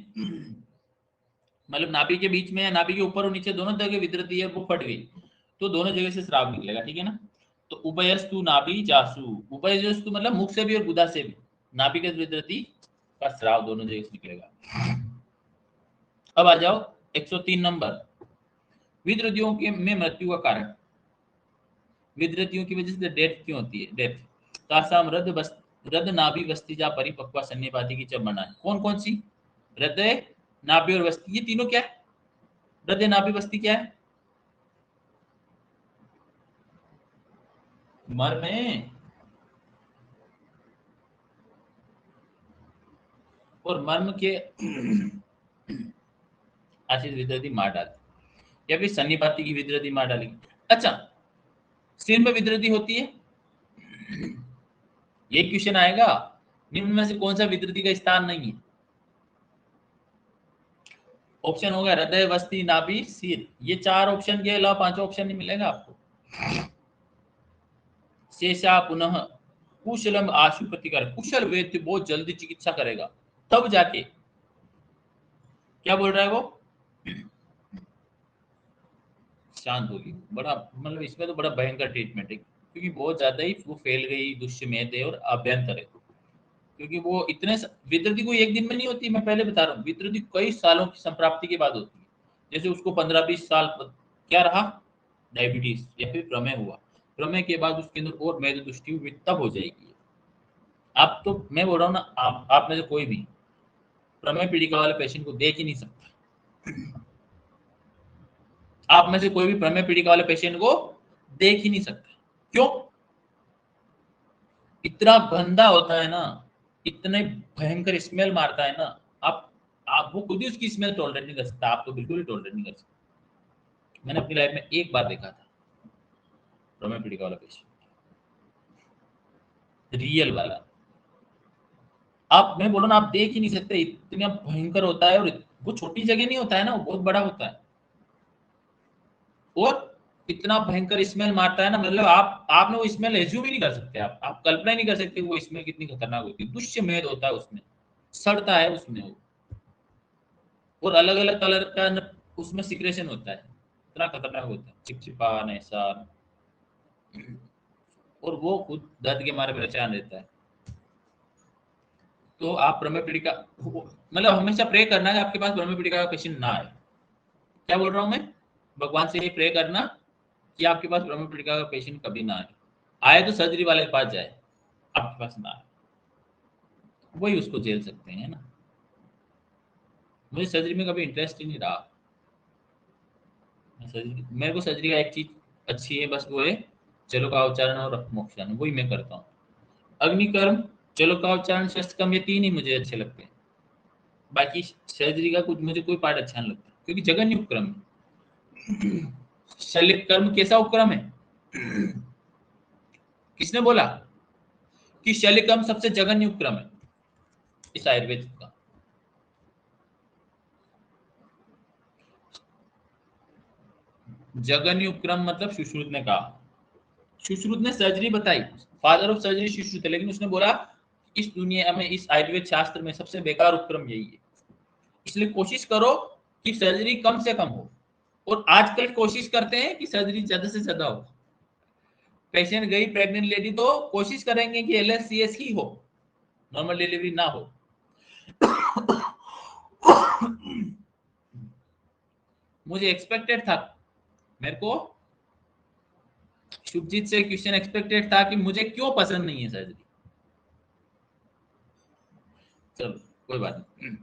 मतलब नाभि के बीच में या नाभि के ऊपर और नीचे दोनों जगह विद्रती है, वो फट गई तो दोनों जगह से श्राव निकलेगा, ठीक है ना। तो उभयस्तु नाभि जासु, उभयस्तु मतलब मुख से भी और गुदा से भी, नाभि के विद्रती का श्राव दोनों जगह से निकलेगा। अब आ जाओ 103 नंबर, विद्रतियों के में मृत्यु का कारण, विद्रतियों की वजह से डेथ क्यों होती है, डेथ। तासाम रद नाभि वस्तिजा परिपक्वा सन्निपाति की जब मना है, कौन कौन सी? हृदय, नाभि और वस्ती, ये तीनों क्या है? हृदय, नाभि, वस्ती क्या है? मर्म है, और मर्म के आशीष विद्रती मार डाली, या फिर सन्निपाती की विद्रती मार डाली। अच्छा, सिर में विद्रती होती है, ये क्वेश्चन आएगा, निम्न में से कौन सा विद्रती का स्थान नहीं है? ऑप्शन होगा हृदय, वस्ती, नाभि, सिर, ये चार ऑप्शन के अलावा पांचों ऑप्शन नहीं मिलेगा आपको। शेषा पुनः कुशलम आशु प्रतिकार, कुशल वैद्य बहुत जल्दी चिकित्सा करेगा, तब जाके, क्या बोल रहा है वो? शांत होगी, बड़ा मतलब इसमें तो बड़ा भयंकर ट्रीटमेंट है, क्योंकि बहुत ज्यादा ही वो फैल गई दुष्मेध है और अभ्यंतर है, क्योंकि वो इतने विद्रति कोई एक दिन में नहीं होती, मैं पहले बता रहा हूँ, विद्रति कई सालों की संप्राप्ति के बाद होती है। जैसे उसको 15-20 साल क्या रहा, डायबिटीज या फिर प्रमेय हुआ, प्रमेय के बाद उसके अंदर और मेद दृष्टि हुई, तब हो जाएगी। आप तो मैं बोल रहा हूँ ना, आप में से कोई भी प्रमेय पीड़िका वाले पेशेंट को देख ही नहीं सकता, आप में से कोई भी प्रमेय पीड़िका वाले पेशेंट को देख ही नहीं सकता। क्यों? इतना गंदा होता है ना, इतने भयंकर स्मेल मारता है ना, आप वो खुद ही उसकी स्मेल टॉलरेट नहीं कर सकता, आप तो बिल्कुल ही टॉलरेट नहीं कर सकते। मैंने अपनी लाइफ में एक बार देखा था प्रमेय पीड़िका वाला पेशेंट, रियल वाला। आप, मैं बोलो ना, आप देख ही नहीं सकते, इतना भयंकर होता है, और वो छोटी जगह नहीं होता है ना, वो बहुत बड़ा होता है, और इतना भयंकर स्मेल मारता है ना, मतलब आपने वो स्मेल एज्यूम ही नहीं कर सकते, आप कल्पना ही नहीं कर सकते वो स्मेल कितनी खतरनाक होती है, दुष्यमेध होता है उसमें, सड़ता है उसमें वो, और अलग अलग कलर का उसमें सिक्रेशन होता है, इतना खतरनाक होता है, चिपचिपा ऐसा, और वो खुद दर्द के मारे परेशान रहता है। तो आप प्रमेय पीड़िका, मतलब हमेशा प्रे करना है आपके पास प्रमेय पीड़िका का पेशेंट ना आए। क्या बोल रहा हूँ मैं? भगवान से ये प्रे करना कि आपके पास प्रमेय पीड़िका का पेशेंट कभी ना आए, आए तो सर्जरी वाले के पास जाए, आपके पास ना आए, वही उसको झेल सकते हैं ना। मुझे सर्जरी में कभी इंटरेस्ट ही नहीं रहा, सर्जरी, मेरे को सर्जरी का एक चीज अच्छी है, बस वो है चलो का उच्चारण और मोक्षारण, वही मैं करता हूँ। अग्निकर्म, चलो का उच्चारण, शस्त्र कर्म, ये तीन ही मुझे अच्छे लगते हैं, बाकी सर्जरी का कुछ मुझे कोई पार्ट अच्छा नहीं लगता, क्योंकि जघन्य उपक्रम है। शल्य कर्म कैसा उपक्रम है? किसने बोला कि शल्य कर्म सबसे जघन्य उपक्रम है इस आयुर्वेद का? जघन्य उपक्रम मतलब सुश्रुत ने कहा, सुश्रुत ने सर्जरी बताई, फादर ऑफ सर्जरी सुश्रुत है, लेकिन उसने बोला इस दुनिया में, इस आयुर्वेद शास्त्र में सबसे बेकार उपक्रम यही है, इसलिए कोशिश करो कि सर्जरी कम से कम हो, और आजकल कोशिश करते हैं कि सर्जरी ज्यादा से ज्यादा हो। पेशेंट गई प्रेग्नेंट लेडी तो कोशिश करेंगे कि LSCS ही हो, नॉर्मल डिलीवरी ना हो। मुझे एक्सपेक्टेड था, मेरे को शुभजीत से क्वेश्चन एक्सपेक्टेड था कि मुझे क्यों पसंद नहीं है सर्जरी। चलो कोई बात नहीं।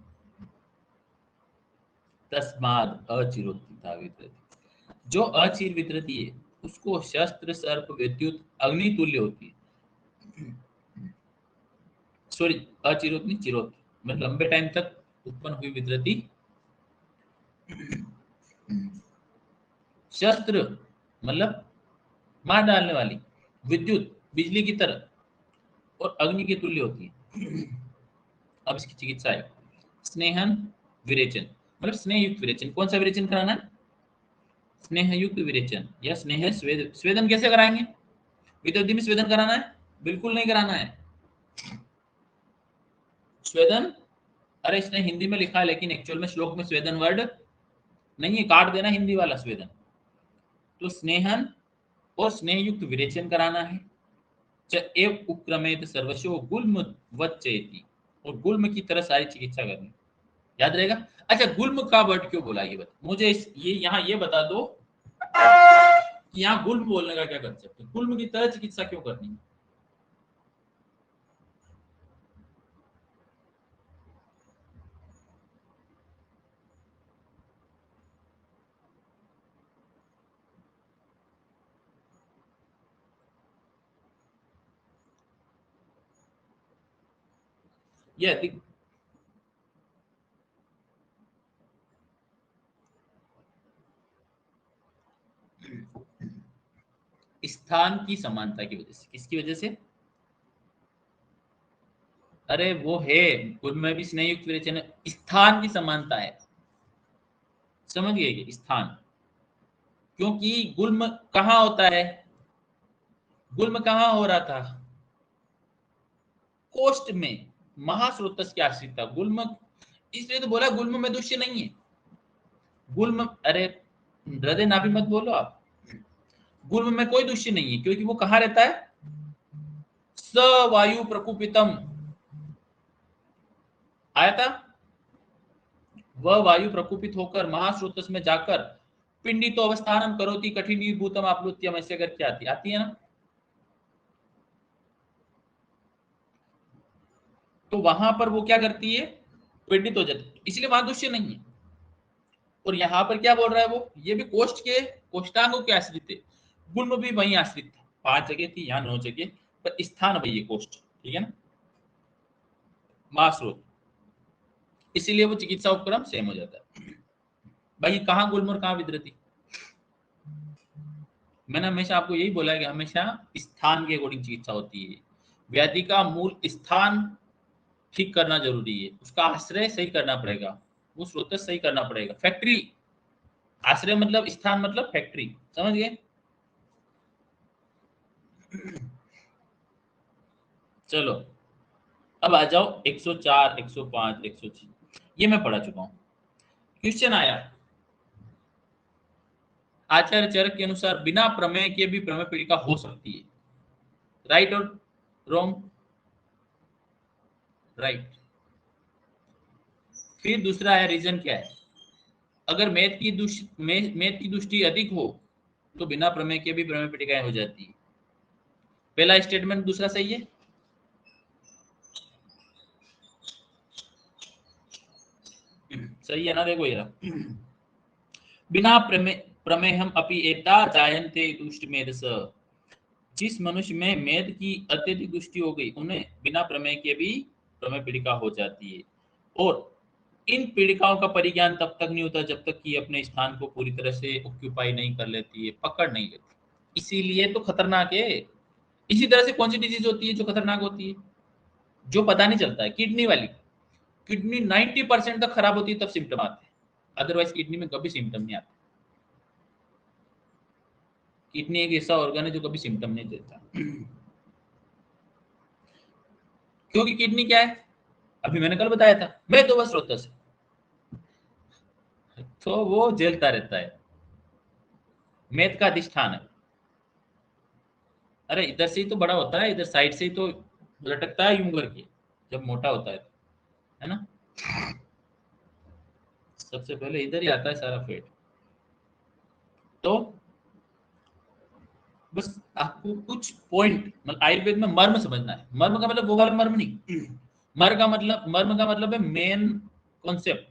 तस्माद अचिरोति था वितरती, जो अचिर वितरती है उसको शस्त्र सर्प विद्युत अग्नि तुल्य होती है। सॉरी, अचिरोत नहीं, चिरोत, मतलब लंबे टाइम तक उत्पन्न हुई वितरती शस्त्र मतलब मार डालने वाली, विद्युत बिजली की तरह और अग्नि के तुल्य होती है। अब इसकी चिकित्सा है स्नेहन विरेचन, मतलब स्नेह युक्त विरेचन। कौन सा विरेचन कराना है? स्नेह युक्त विरेचन या स्नेह स्वेदन। स्वेदन कैसे कराएंगे? विद्युत में स्वेदन कराना है? बिल्कुल नहीं कराना है स्वेदन। अरे इसने हिंदी में लिखा है लेकिन एक्चुअल में श्लोक में स्वेदन वर्ड नहीं है, काट देना हिंदी वाला स्वेदन। तो स्नेहन और स्नेह युक्त विरेचन कराना है। च एव उपक्रमेत सर्वशो गुल्म वच्चेति, और गुल्म की तरह सारी चिकित्सा करनी। याद रहेगा? अच्छा, गुल्म का वर्ड क्यों बोला ये बता मुझे, ये यहाँ ये बता दो कि यहाँ गुल्म बोलने का क्या कंसेप्ट है, गुल्म की तरह चिकित्सा क्यों करनी है? ये अधिक स्थान की समानता की वजह से। किसकी वजह से? अरे वो है, गुल्म में भी स्नेह युक्त विरेचन है, स्थान की समानता है। समझ गए कि स्थान, क्योंकि गुल्म कहाँ होता है? गुल्म कहाँ हो रहा था? कोष्ठ में, महास्रोतस के आश्रित था गुल्म। इसलिए तो बोला गुल्म में दुष्य नहीं है। गुल्म, अरे हृदय नाभि मत बोलो आप। गुल्म में कोई दुष्य नहीं है क्योंकि वो कहाँ रहता है? स वायु प्रकुपितम आया था। वह वायु प्रकुपित होकर महास्रोतस में जाकर पिंडी तो अवस्थानम करोति कठिनी भूतम आप्लुत्यम, ऐसे करके आती है ना। तो वहां पर वो क्या करती है? पिंडित हो जाती है, इसलिए वहां दुष्य नहीं है। और यहाँ पर क्या बोल रहा है वो, ये भी कोष्ठ के कोष्ठांगों के आश्रित है। गुल्म भी वहीं आश्रित था, 5 जगह थी, यहाँ 9 जगह, पर स्थान वही है कोष्ठ, ठीक है ना, महास्रोत। इसीलिए वो चिकित्सा उपक्रम सेम हो जाता है। भाई कहाँ गुल्म और कहाँ विद्रति? मैंने हमेशा आपको यही बोला है कि हमेशा स्थान के अकॉर्डिंग चिकित्सा होती है। व्याधि का मूल स्थान ठीक करना जरूरी है, उसका आश्रय सही करना पड़ेगा, वो स्रोत सही करना पड़ेगा। फैक्ट्री, आश्रय मतलब स्थान मतलब फैक्ट्री, समझ गए? चलो अब आ जाओ 104, 105, 106, ये मैं पढ़ा चुका हूं। क्वेश्चन आया, आचार्य चरक के अनुसार बिना प्रमेय के भी प्रमेय पीड़िका हो सकती है, राइट और रॉन्ग? राइट। फिर दूसरा है, रीजन क्या है? अगर मेद की दुष्टि अधिक हो तो बिना प्रमेय के भी प्रमेय पीड़िकाएं हो जाती है। पहला स्टेटमेंट दूसरा सही है? सही है ना? देखो ये बिना प्रमेय प्रमेयम अपि एता जायन्ते दुष्ट मेधस, जिस मनुष्य में मेद की अत्यधिक दुष्टि हो गई उन्हें बिना प्रमेय के भी प्रमेय पीड़िका हो जाती है। और इन पीड़िकाओं का परिज्ञान तब तक नहीं होता जब तक कि अपने स्थान को पूरी तरह से ऑक्यूपाई नहीं कर लेती है, पकड़ नहीं लेती। इसीलिए तो खतरनाक है। इसी तरह से कौन सी डिजीज होती है जो खतरनाक होती है, जो पता नहीं चलता है? किडनी वाली। किडनी 90% तक खराब होती है तब सिम्टम आते हैं, अदरवाइज किडनी में कभी सिम्टम नहीं आते। किडनी एक ऐसा ऑर्गन है जो कभी सिम्टम नहीं देता। क्योंकि किडनी क्या है, अभी मैंने कल बताया था, मैं तो बस स्रोत से, तो वो झेलता रहता है, मेद का अधिष्ठान है। अरे इधर से ही तो बड़ा होता है, इधर साइड से ही तो लटकता है यूं करके जब मोटा होता है ना। सबसे पहले इधर ही आता है सारा फेट। तो बस आपको कुछ पॉइंट, मतलब आयुर्वेद में मर्म समझना है। मर्म का मतलब वो वाला मर्म नहीं, मर्म का मतलब है मेन कॉन्सेप्ट,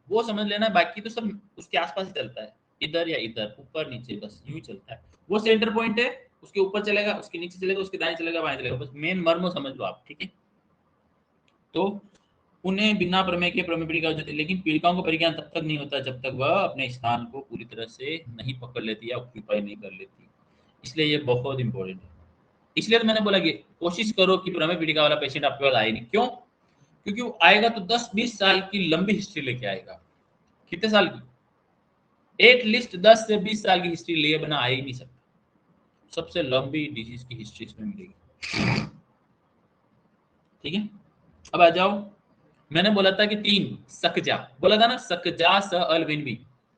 वो समझ लेना है। बाकी तो सब उसके आसपास ही चलता है, इधर या इधर, ऊपर नीचे, बस यूं ही चलता है। वो सेंटर पॉइंट है, उसके ऊपर चलेगा, उसके नीचे चलेगा, उसके दाएं चलेगा, बाएं चलेगा, बस मेन मर्म समझ लो आप, ठीक है? तो उन्हें बिना प्रमेय के प्रमेय पीड़िका हो जाती है, लेकिन पीड़िकाओं को परिज्ञान तब तक नहीं होता जब तक वह अपने स्थान को पूरी तरह से नहीं पकड़ लेती या ऑक्यूपाई नहीं कर लेती। इसलिए ये बहुत इंपॉर्टेंट है। इसलिए तो मैंने बोला कि कोशिश करो कि प्रमेय पीड़िका वाला पेशेंट आपके पास आए नहीं। क्यों? क्योंकि वो आएगा तो 10-20 साल की लंबी हिस्ट्री लेके आएगा। कितने साल की? एक लिस्ट 10 से 20 साल की हिस्ट्री लिए बिना आ ही नहीं सकता। सबसे लंबी डिजीज की हिस्ट्री इसमें मिलेगी। ठीक है, अब आ जाओ। मैंने बोला था कि 3 सकजा, बोला था ना, सकजा स अल विन बी।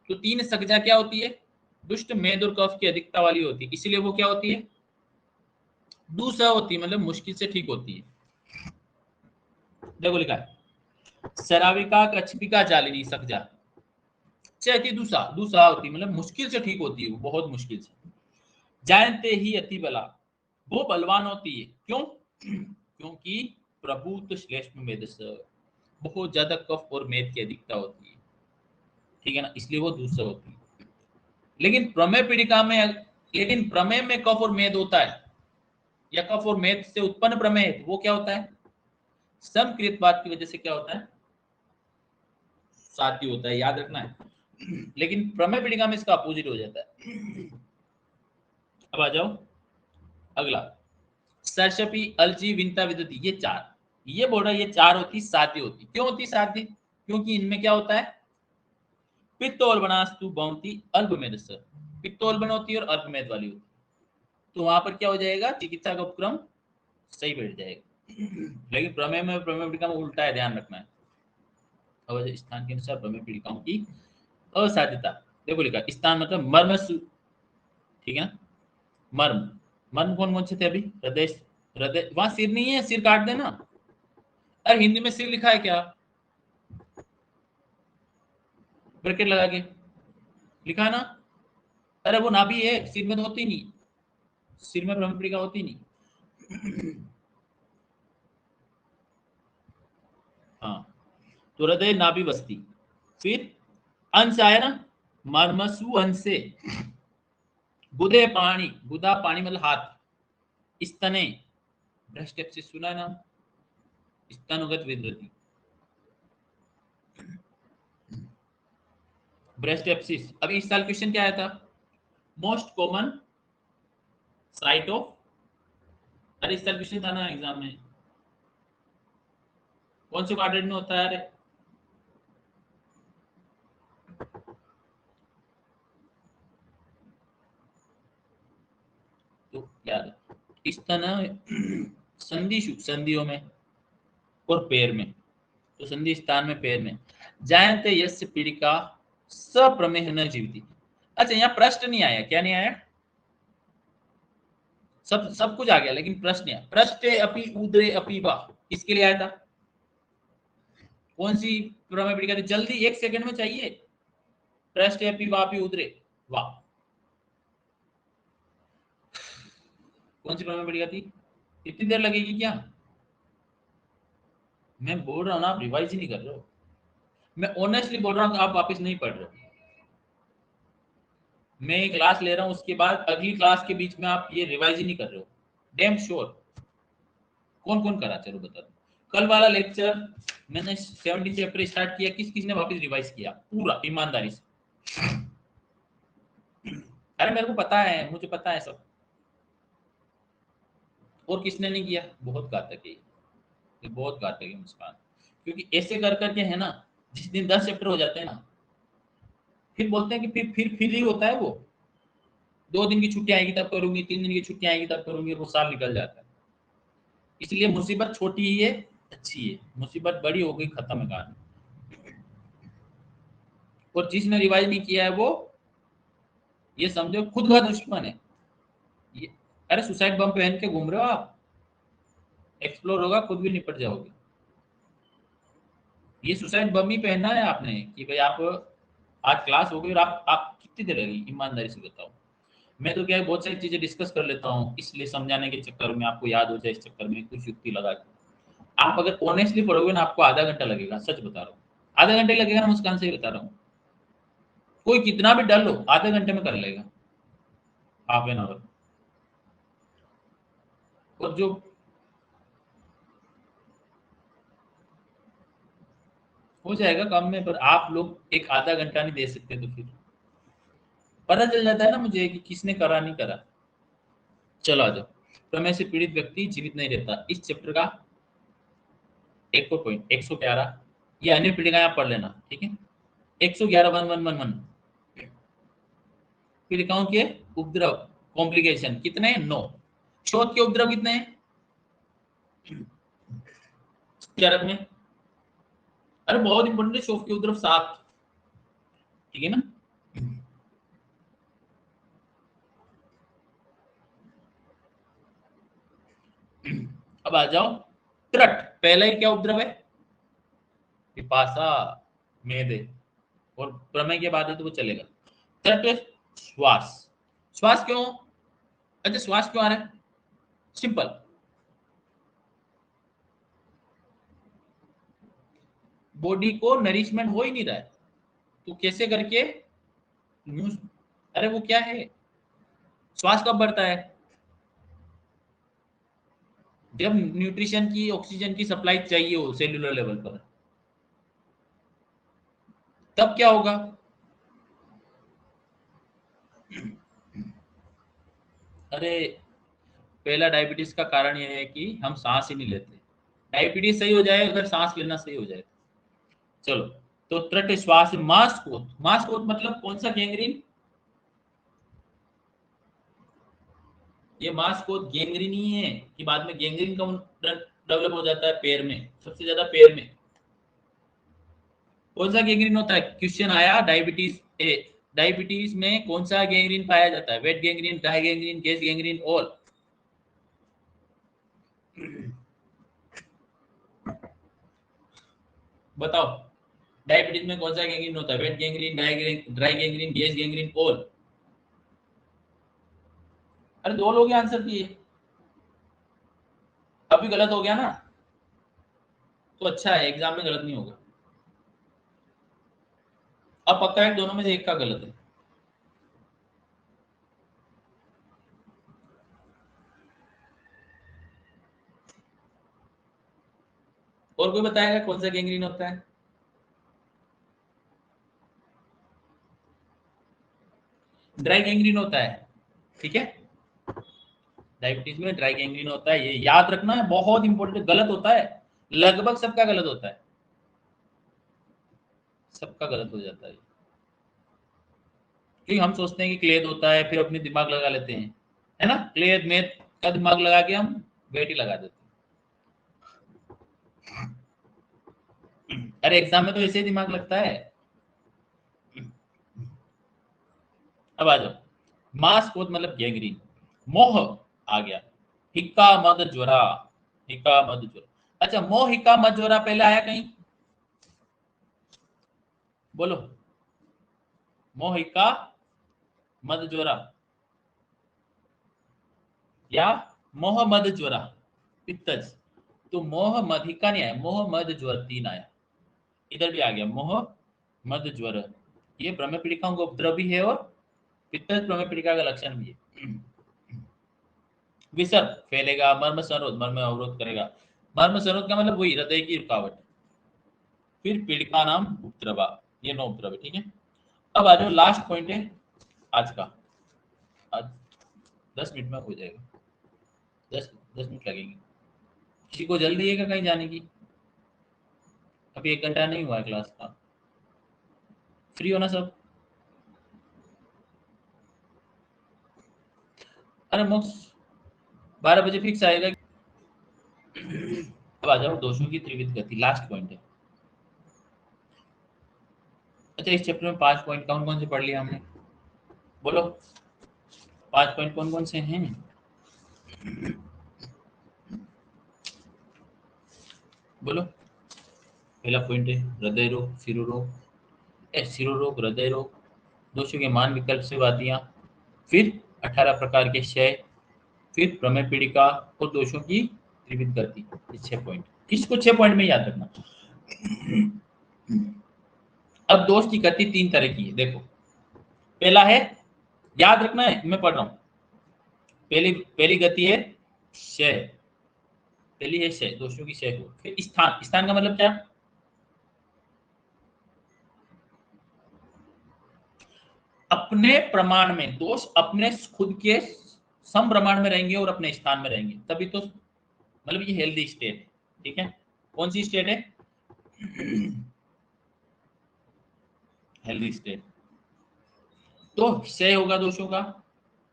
तो 3 सकजा क्या होती है? दुष्ट, मेद और कफ की अधिकता वाली होती है, इसलिए वो क्या होती है? दूसरा होती है, मतलब मुश्किल से ठीक होती है। देखो लिखा है सराविका कच्छपिका जालिनी सकजा चैती दूसरा दूसरा होती है, मतलब मुश्किल से ठीक होती है, वो बहुत मुश्किल से। जानते ही अति बला, वो बलवान होती है। क्यों? क्योंकि प्रभुत श्लेष्म मेद, बहुत ज्यादा कफ और मेद की अधिकता होती है। ठीक है ना, इसलिए वो दूसरा होती है। लेकिन प्रमेय पीड़िका में, लेकिन प्रमेय में कफ और मेद होता है, या कफ और मेद से उत्पन्न प्रमेय, तो वो क्या होता है? समकृतवाद की वजह से क्या होता है? साथी होता है, याद रखना है। लेकिन प्रमेय पीड़िका में इसका अपोजिट हो जाता है। अब आ जाओ अगला, सरसपी अलजी विंता विदती, ये 4, ये बोल रहा है ये 4 होती साध्य होती। क्यों होती साध्य? क्योंकि इनमें क्या होता है? पित्तोल बनास्तु बहुती अल्पमेद, पित्तोल बन होती है और अल्पमेद वाली होती है। तो वहां पर क्या हो जाएगा? चिकित्सा का उपक्रम सही बैठ जाएगा। लेकिन प्रमेय में, प्रमेय पीड़िका में उल्टा है, ध्यान रखना है। अब स्थान के अनुसार प्रमेय पीड़िकाओं की असाध्यता। देखो लिखा स्थान मतलब मर्म, ठीक है ना, मर्म। मर्म कौन कौन से थे अभी? हृदय, हृदय वहां सिर नहीं है, सिर काट देना। अरे हिंदी में सिर लिखा है क्या? ब्रैकेट लगा के लिखा है ना। अरे वो नाभि है, सिर में तो होती नहीं, सिर में भ्रमण पट्टिका होती नहीं। हाँ, तो हृदय नाभि बस्ती, फिर अंश आया ना, मर्मसु अंश से, बुधे पानी, बुधा पानी मतलब हाथ, स्तने, भ्रष्ट से सुना है ना, स्तनोगत विद्रति, ब्रेस्ट एप्सिस। अभी इस साल क्वेश्चन क्या आया था? मोस्ट कॉमन साइट ऑफ, अरे इस साल क्वेश्चन था ना एग्जाम में, कौन से क्वाड्रेंट में होता है? अरे तो यार स्तन संधि, संधियों में और पैर में, तो संधि स्थान में पैर में। जायते यस्य पीड़िका सप्रमेह न जीवती। अच्छा यहाँ प्रश्न नहीं आया, क्या नहीं आया? सब कुछ आ गया, लेकिन प्रश्न आया, पृष्ठे अपि उदरे अपि वा, किसके लिए आया था? कौन सी प्रमेय पीड़िका थी? जल्दी 1 सेकंड में चाहिए। पृष्ठे अपि वा अपि उदरे वा, कौन सी प्रमेय पीड़िका थी? इतनी देर लगेगी क्या? मैं बोल रहा हूँ ना, आप रिवाइज ही नहीं कर रहे हो। मैं ऑनेस्टली बोल रहा हूँ, आप वापस नहीं पढ़ रहे हो। मैं एक क्लास ले रहा हूँ, उसके बाद अगली क्लास के बीच में आप ये रिवाइज ही नहीं कर रहे हो। Damn sure. कौन कौन करा, चलो बता दो। कल वाला लेक्चर मैंने 17 चैप्टर स्टार्ट किया, किस किसने वापस रिवाइज किया पूरा ईमानदारी से? अरे मेरे को पता है, मुझे पता है सब। और किसने नहीं किया? बहुत घातक है ये बहुत घातक है मुस्कान। क्योंकि ऐसे कर करके है ना, जिस दिन 10 चैप्टर हो जाते हैं ना, फिर बोलते हैं कि फिर ही होता है वो। 2 दिन की छुट्टी आएगी तब करूंगी, 3 दिन की छुट्टी आएगी तब करूंगी, और वो साल निकल जाता है। इसलिए मुसीबत छोटी ही है, अच्छी है। मुसीबत बड़ी हो गई, खत्म है कहानी। और जिसने रिवाइज नहीं किया है वो, ये समझो खुद का दुश्मन है ये। अरे सुसाइड बम पहन के घूम रहे हो आप, एक्सप्लोर होगा, खुद भी निपट जाओगे। ये सुसाइड बम ही पहनना है आपने कि भाई आप, आज क्लास हो गई और आप कितनी देर लगी, ईमानदारी से बताओ। मैं तो क्या है, बहुत सारी चीजें डिस्कस कर लेता हूँ, इसलिए समझाने के चक्कर में, आपको याद हो जाए इस चक्कर में कुछ युक्ति लगा के। आप अगर ऑनेस्टली पढ़ोगे ना, आपको आधा घंटा लगेगा, सच बता रहा हूँ। आधा घंटे लगेगा ना, मुस्कान से ही बता रहा हूँ। कोई कितना भी डल हो, आधे घंटे में कर लेगा, हाफ एन आवर। और जो हो जाएगा कम में, पर आप लोग एक आधा घंटा नहीं दे सकते तो फिर पता चल जाता है ना मुझे कि किसने करा नहीं करा। चलो आ जाओ। प्रमेय से पीड़ित व्यक्ति जीवित नहीं रहता, इस चैप्टर का एक और पॉइंट 111। ये अन्य पीड़िका आप पढ़ लेना, ठीक है। 111 1111 पीड़िकाओं के उपद्रव कॉम्प्लिकेशन कितने हैं? 9। शोथ के उपद्रव कितने हैं? कारक में, अरे बहुत इंपॉर्टेंट है, शोथ के उपद्रव 7, ठीक है ना। अब आ जाओ त्रट। पहला ही क्या उपद्रव है? पिपासा, मेदे, और प्रमेय के बाद है तो वो चलेगा। त्रट श्वास। श्वास क्यों? अच्छा श्वास क्यों आ रहा है? सिंपल, बॉडी को नरिशमेंट हो ही नहीं रहा है, तो कैसे करके न्यूज, अरे वो क्या है, श्वास कब बढ़ता है? जब न्यूट्रिशन की, ऑक्सीजन की सप्लाई चाहिए हो सेल्यूलर लेवल पर, तब क्या होगा? अरे पहला डायबिटीज का कारण यह है कि हम सांस ही नहीं लेते। डायबिटीज सही हो जाए अगर सांस लेना सही हो जाए। चलो, तो त्रट श्वास। मास्कोथ, मास्कोथ मतलब कौन सा गैंग्रीन? ये मास्कोथ गैंग्रीन ही है कि बाद में गैंग्रीन का डेवलप हो जाता है पैर में, सबसे ज्यादा पैर में। कौन सा गैंग्रीन होता है? क्वेश्चन आया डायबिटीज ए, डायबिटीज में कौन सा गैंग्रीन पाया जाता है? Wait gangrene, dry gangrene, gas gangrene, all? बताओ, डायबिटीज में कौन सा गैंग्रीन होता है? Wait gangrene, dry gangrene, gas gangrene, all? अरे दो लोग आंसर दिए, अभी गलत हो गया ना, तो अच्छा है, एग्जाम में गलत नहीं होगा। अब पक्का है दोनों में से एक का गलत है। और कोई बताएगा कौन सा गैंग्रीन होता है? ड्राई गैंग्रीन होता है, ठीक है। डायबिटीज में ड्राई गैंग्रीन होता है, ये याद रखना है, बहुत इंपॉर्टेंट। गलत होता है, लगभग सबका गलत होता है, सबका गलत हो जाता है। क्योंकि हम सोचते हैं कि क्लेद होता है, फिर अपनी दिमाग लगा लेते हैं, है ना। क्लेद में का दिमाग लगा के हम वेट ही लगा देते हैं। अरे एग्जाम में तो ऐसे ही दिमाग लगता है। अब आ जाओ, मास कोत मतलब गैंग्रीन। मोह आ गया, हिक्का मद ज्वरा, हिक्का मद ज्वरा। अच्छा, मोह हिक्का मद ज्वरा पहले आया कहीं? बोलो, मोह हिक्का मद ज्वरा या मोह मद ज्वरा, पित्तज। तो मोह मद हिक्का नहीं आया, मोह मद ज्वर 3 आया। इधर भी आ गया मोह मद ज्वर। ये प्रमेय पीड़िकाओं का उपद्रव भी है और पित्तज प्रमेय पीड़िका का लक्षण भी है। विसर्ग फैलेगा, मर्म संरोध मर्म अवरोध करेगा। मर्म संरोध का मतलब वही हृदय की रुकावट। फिर पीड़िका नाम उपद्रवा, ये 9 उपद्रव है, ठीक है। अब आ जाओ, लास्ट पॉइंट है आज का। आज 10 मिनट में हो जाएगा, 10 10 मिनट लगेंगे। किसी को जल्दी है क्या कहीं जाने की? अभी 1 घंटा नहीं हुआ है क्लास का। फ्री होना सब? अरे मोक्ष 12 बजे फिक्स आएगा। अब आ जाओ, दोषों की त्रिविध गति, लास्ट पॉइंट है। अच्छा, इस चैप्टर में 5 पॉइंट कौन कौन से पढ़ लिया हमने? बोलो, 5 पॉइंट कौन कौन से हैं? बोलो। पहला पॉइंट है हृदय रोग, सिरोरोग, सिरोरोग, हृदय रोग, दोषों के मान विकल्प से वादियां, फिर 18 प्रकार के क्षय, फिर प्रमेय पीड़िका और दोषों की त्रिविध गति। ये 6 पॉइंट, इसको 6 पॉइंट में याद रखना। अब दोष की गति 3 तरह की है, देखो। पहला है, याद रखना है, मैं पढ़ रहा हूं। पहली पहली गति है क्षय, पहली है क्षय, दोषों की क्षय हो। फिर स्थान, स्थान का मतलब क्या? अपने प्रमाण में दोष अपने खुद के सम प्रमाण में रहेंगे और अपने स्थान में रहेंगे, तभी तो मतलब ये हेल्दी स्टेट है। ठीक है, कौन सी स्टेट है? Healthy state. तो क्षय होगा दोषों का,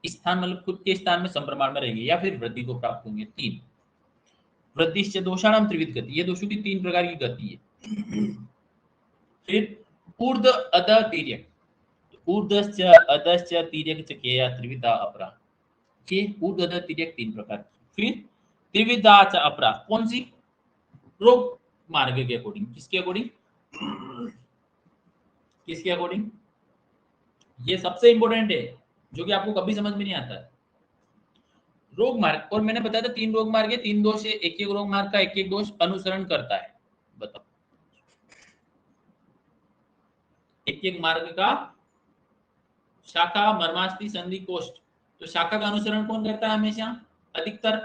स्थान मतलब खुद के स्थान में समप्रमाण में रहेंगे या फिर वृद्धि को प्राप्त होंगे। तीन, वृद्धिश्च दोषाणाम त्रिविध गति, ये दोषों की तीन प्रकार की गति है। फिर ऊर्ध्व अध तिर्यक, ऊर्ध्वश्च अधश्च तिर्यक च केया त्रिविधा अपरा, ये ऊर्ध्व अध तिर्यक तीन प्रकार की। फिर त्रिविधा च अपरा, कौन सी? रोग मार्ग के अकॉर्डिंग। किसके अकॉर्डिंग? किसके अकॉर्डिंग? ये सबसे इंपॉर्टेंट है, जो कि आपको कभी समझ में नहीं आता है। रोग मार्ग, और मैंने बताया था तीन रोग मार्ग है, तीन दोष है, एक एक रोग मार्ग का एक एक दोष अनुसरण करता है। बताओ, एक एक मार्ग का शाखा मर्मास्थि संधि कोष्ठ, तो शाखा का अनुसरण कौन करता है हमेशा? अधिकतर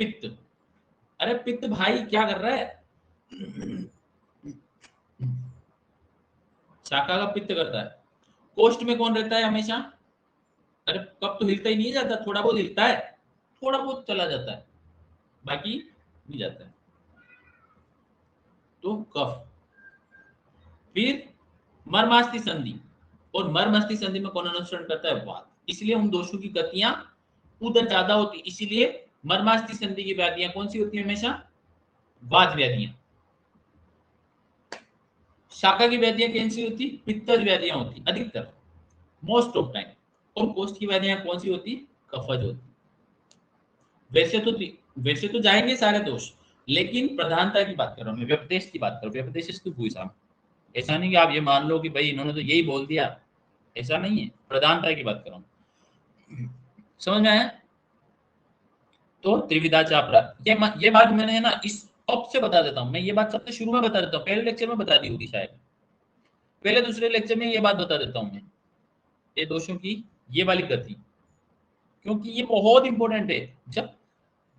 पित्त। अरे पित्त भाई क्या कर रहा है? शाखा का पित्त करता है। कोष्ठ में कौन रहता है हमेशा? अरे कब तो हिलता ही नहीं जाता, थोड़ा बहुत हिलता है, थोड़ा बहुत चला जाता है, बाकी नहीं जाता है। तो कफ। फिर मर्मास्थि संधि, और मर्मास्थि संधि में कौन अनुसरण करता है? वात। इसलिए उन दोषों की गतियां उधर ज्यादा होती, इसीलिए मर्मास्थि संधि की व्याधियां कौन सी होती है हमेशा? वात व्याधियां। शाखा की व्याधियां कौन सी होती? पित्तज व्याधियां होती अधिकतर, मोस्ट ऑफ टाइम। और कोष्ठ की व्याधियां कौन सी होती? कफज होती। वैसे तो वैसे तो जाएंगे सारे दोष, लेकिन प्रधानता की बात कर रहा हूं मैं, व्यपदेश की बात कर रहा हूं। व्यपदेश तो भूषा, ऐसा नहीं कि आप ये मान लो कि भाई इन्होंने तो यही बोल दिया, ऐसा नहीं है। प्रधानता की बात कर रहा हूं, समझ में आया? तो त्रिविधा चापरा, ये बात मैंने है ना इस अब से बता देता हूँ मैं, ये बात सबसे शुरू में बता देता हूँ, पहले लेक्चर में बता दी होगी शायद, पहले दूसरे लेक्चर में ये बात बता देता हूँ मैं, ये दोषों की ये वाली गति, क्योंकि ये बहुत इंपॉर्टेंट है। जब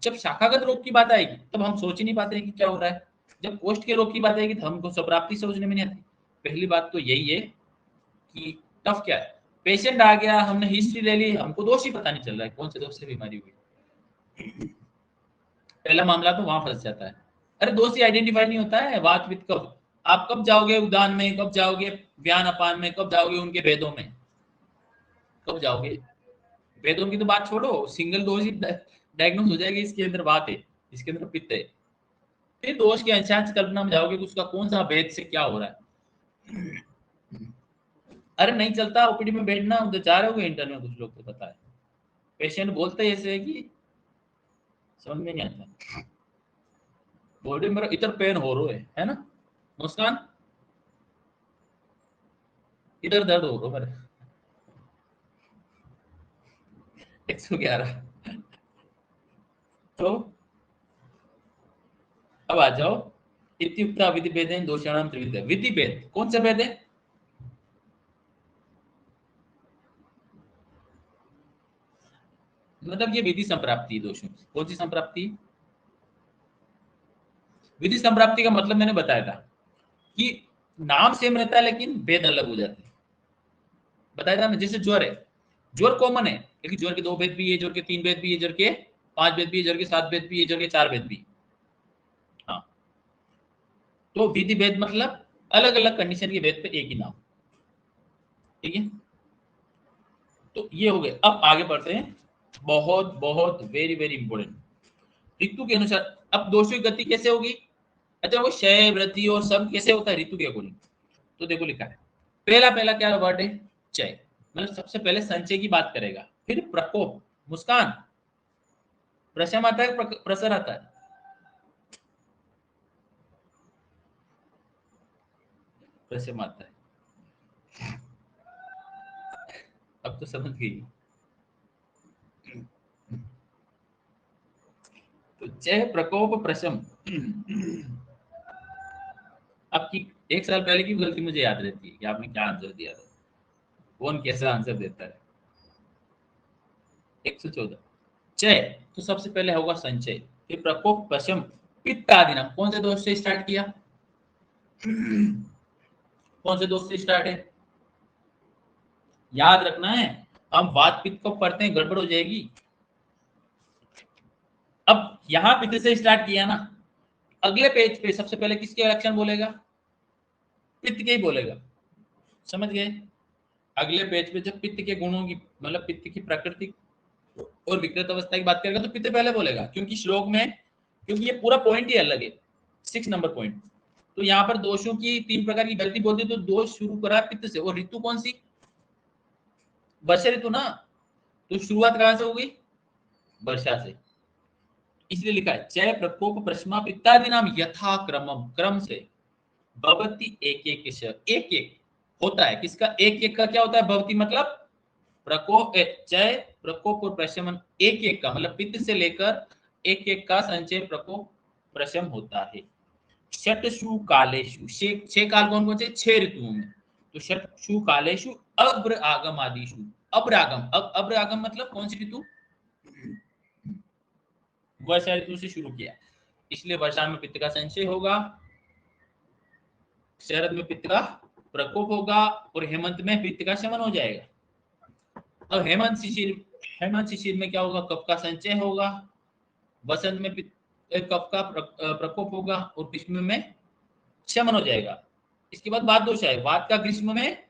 जब शाखागत रोग की बात आएगी तब हम सोच ही नहीं पाते हैं कि क्या हो रहा है, जब कोष्ठ के रोग की बात आएगी तो हमको स्वप्राप्ति समझने में नहीं आती। पहली बात तो यही है कि टफ क्या है, पेशेंट आ गया, हमने हिस्ट्री ले ली, हमको दोष ही पता नहीं चल रहा है कौन से दोष से बीमारी हुई। पहला मामला तो वहां फंस जाता है। अरे दोष ही आइडेंटिफाई नहीं होता है, वात पित्त कफ। आप कब जाओगे उदान में, कब जाओगे व्यान अपान में, कब जाओगे उनके वेदों में, कब जाओगे? वेदों की तो बात छोड़ो, सिंगल दोष ही डायग्नोस हो जाएगी, इसके अंदर बात है, इसके अंदर पित्त है। फिर दोष के अंशांश कल्पना में जाओगे कि उसका कौन सा वेद से क्या हो रहा है। अरे नहीं चलता ओपीडी में बैठना, उधर जा रहे हो इंटरव्यू में, कुछ लोग को पता है, पेशेंट बोलते ऐसे है कि समझ में नहीं आता, बॉडी मेरा इधर पेन हो रहा है ना मुस्कान, इधर दर्द हो रहा मेरे, 111। तो अब आ जाओ, इत्युक्ता विधि भेद दोषाणाम त्रिविध। विधि भेद कौन सा भेद है? मतलब ये विधि संप्राप्ति दोषों की। कौन सी संप्राप्ति? विधि संप्राप्ति का मतलब मैंने बताया था कि नाम सेम रहता है लेकिन भेद अलग हो जाते हैं, बताया था ना। जैसे ज्वर है, ज्वर कॉमन है, लेकिन ज्वर के दो भेद भी है, ज्वर के तीन भेद भी है, ज्वर के पांच भेद भी है, ज्वर के सात भेद भी है, ज्वर के चार भेद भी। हाँ, तो विधि भेद मतलब अलग अलग कंडीशन के भेद पे एक ही नाम। ठीक है, तो ये हो गए। अब आगे बढ़ते हैं, बहुत बहुत वेरी वेरी इंपॉर्टेंट, ऋतु के अनुसार अब दोषों की गति कैसे होगी? अच्छा, वो क्षय वृद्धि और सब कैसे होता है ऋतु के अकॉर्डिंग? तो देखो लिखा है, पहला पहला क्या वर्ड है? क्षय, मतलब सबसे पहले संचय की बात करेगा। फिर प्रकोप, मुस्कान, प्रशम आता है, प्रसर आता है? प्रशम आता है। अब तो समझ गई। तो क्षय प्रकोप प्रशम। आपकी एक साल पहले की गलती मुझे याद रहती है कि आपने क्या आंसर दिया था, कौन कैसा आंसर देता है। 114 क्षय, तो सबसे पहले होगा संचय, फिर प्रकोप प्रशम पित्त आदि नाम। कौन से दोष से स्टार्ट किया? कौन से दोष से स्टार्ट है? याद रखना है, हम वात पित्त को पढ़ते हैं गड़बड़ हो जाएगी। अब यहां पित्त से स्टार्ट किया ना, अगले पेज पे सबसे पहले किसके लक्षण बोलेगा? पित्त के ही बोलेगा, समझ गए? अगले पेज पे जब पित्त के गुणों की मतलब पित्त की प्रकृति और विकृत अवस्था की बात करेगा तो पित्त पहले बोलेगा, क्योंकि श्लोक में, क्योंकि ये पूरा पॉइंट ही अलग है, 6 नंबर पॉइंट। तो यहाँ पर दोषों की 3 प्रकार की गलती बोलती, तो दोष शुरू करा पित्त से, और ऋतु कौन सी? वर्षा ऋतु ना, तो शुरुआत कहां से होगी? वर्षा से। इसलिए लिखा है चय प्रकोप प्रश्मा पित्तादि नाम यथा क्रमम, क्रम से भवती एक एक होता है। किसका एक एक का क्या होता है? भवती मतलब प्रकोप, चय प्रकोप और प्रशमन, एक एक का मतलब पित्त से लेकर एक एक का संचय प्रकोप प्रशम होता है। षटसु कालेषु, छह काल कौन कौन से? 6 ऋतुओं में। तो षटसु कालेषु अभ्र आगम आदिषु, अभ्र आगम, अभ्र आगम मतलब कौन सी ऋतु? वर्षा ऋतु से शुरू किया, इसलिए वर्षा में पित्त का संचय होगा, शरद में पित्त का प्रकोप होगा, और हेमंत में पित्त का शमन हो जाएगा। अब हेमंत शिशिर में क्या होगा? कफ का संचय होगा, वसंत में कफ का प्रकोप होगा, और ग्रीष्म में शमन हो जाएगा। इसके बाद वात दोष है, वात का ग्रीष्म में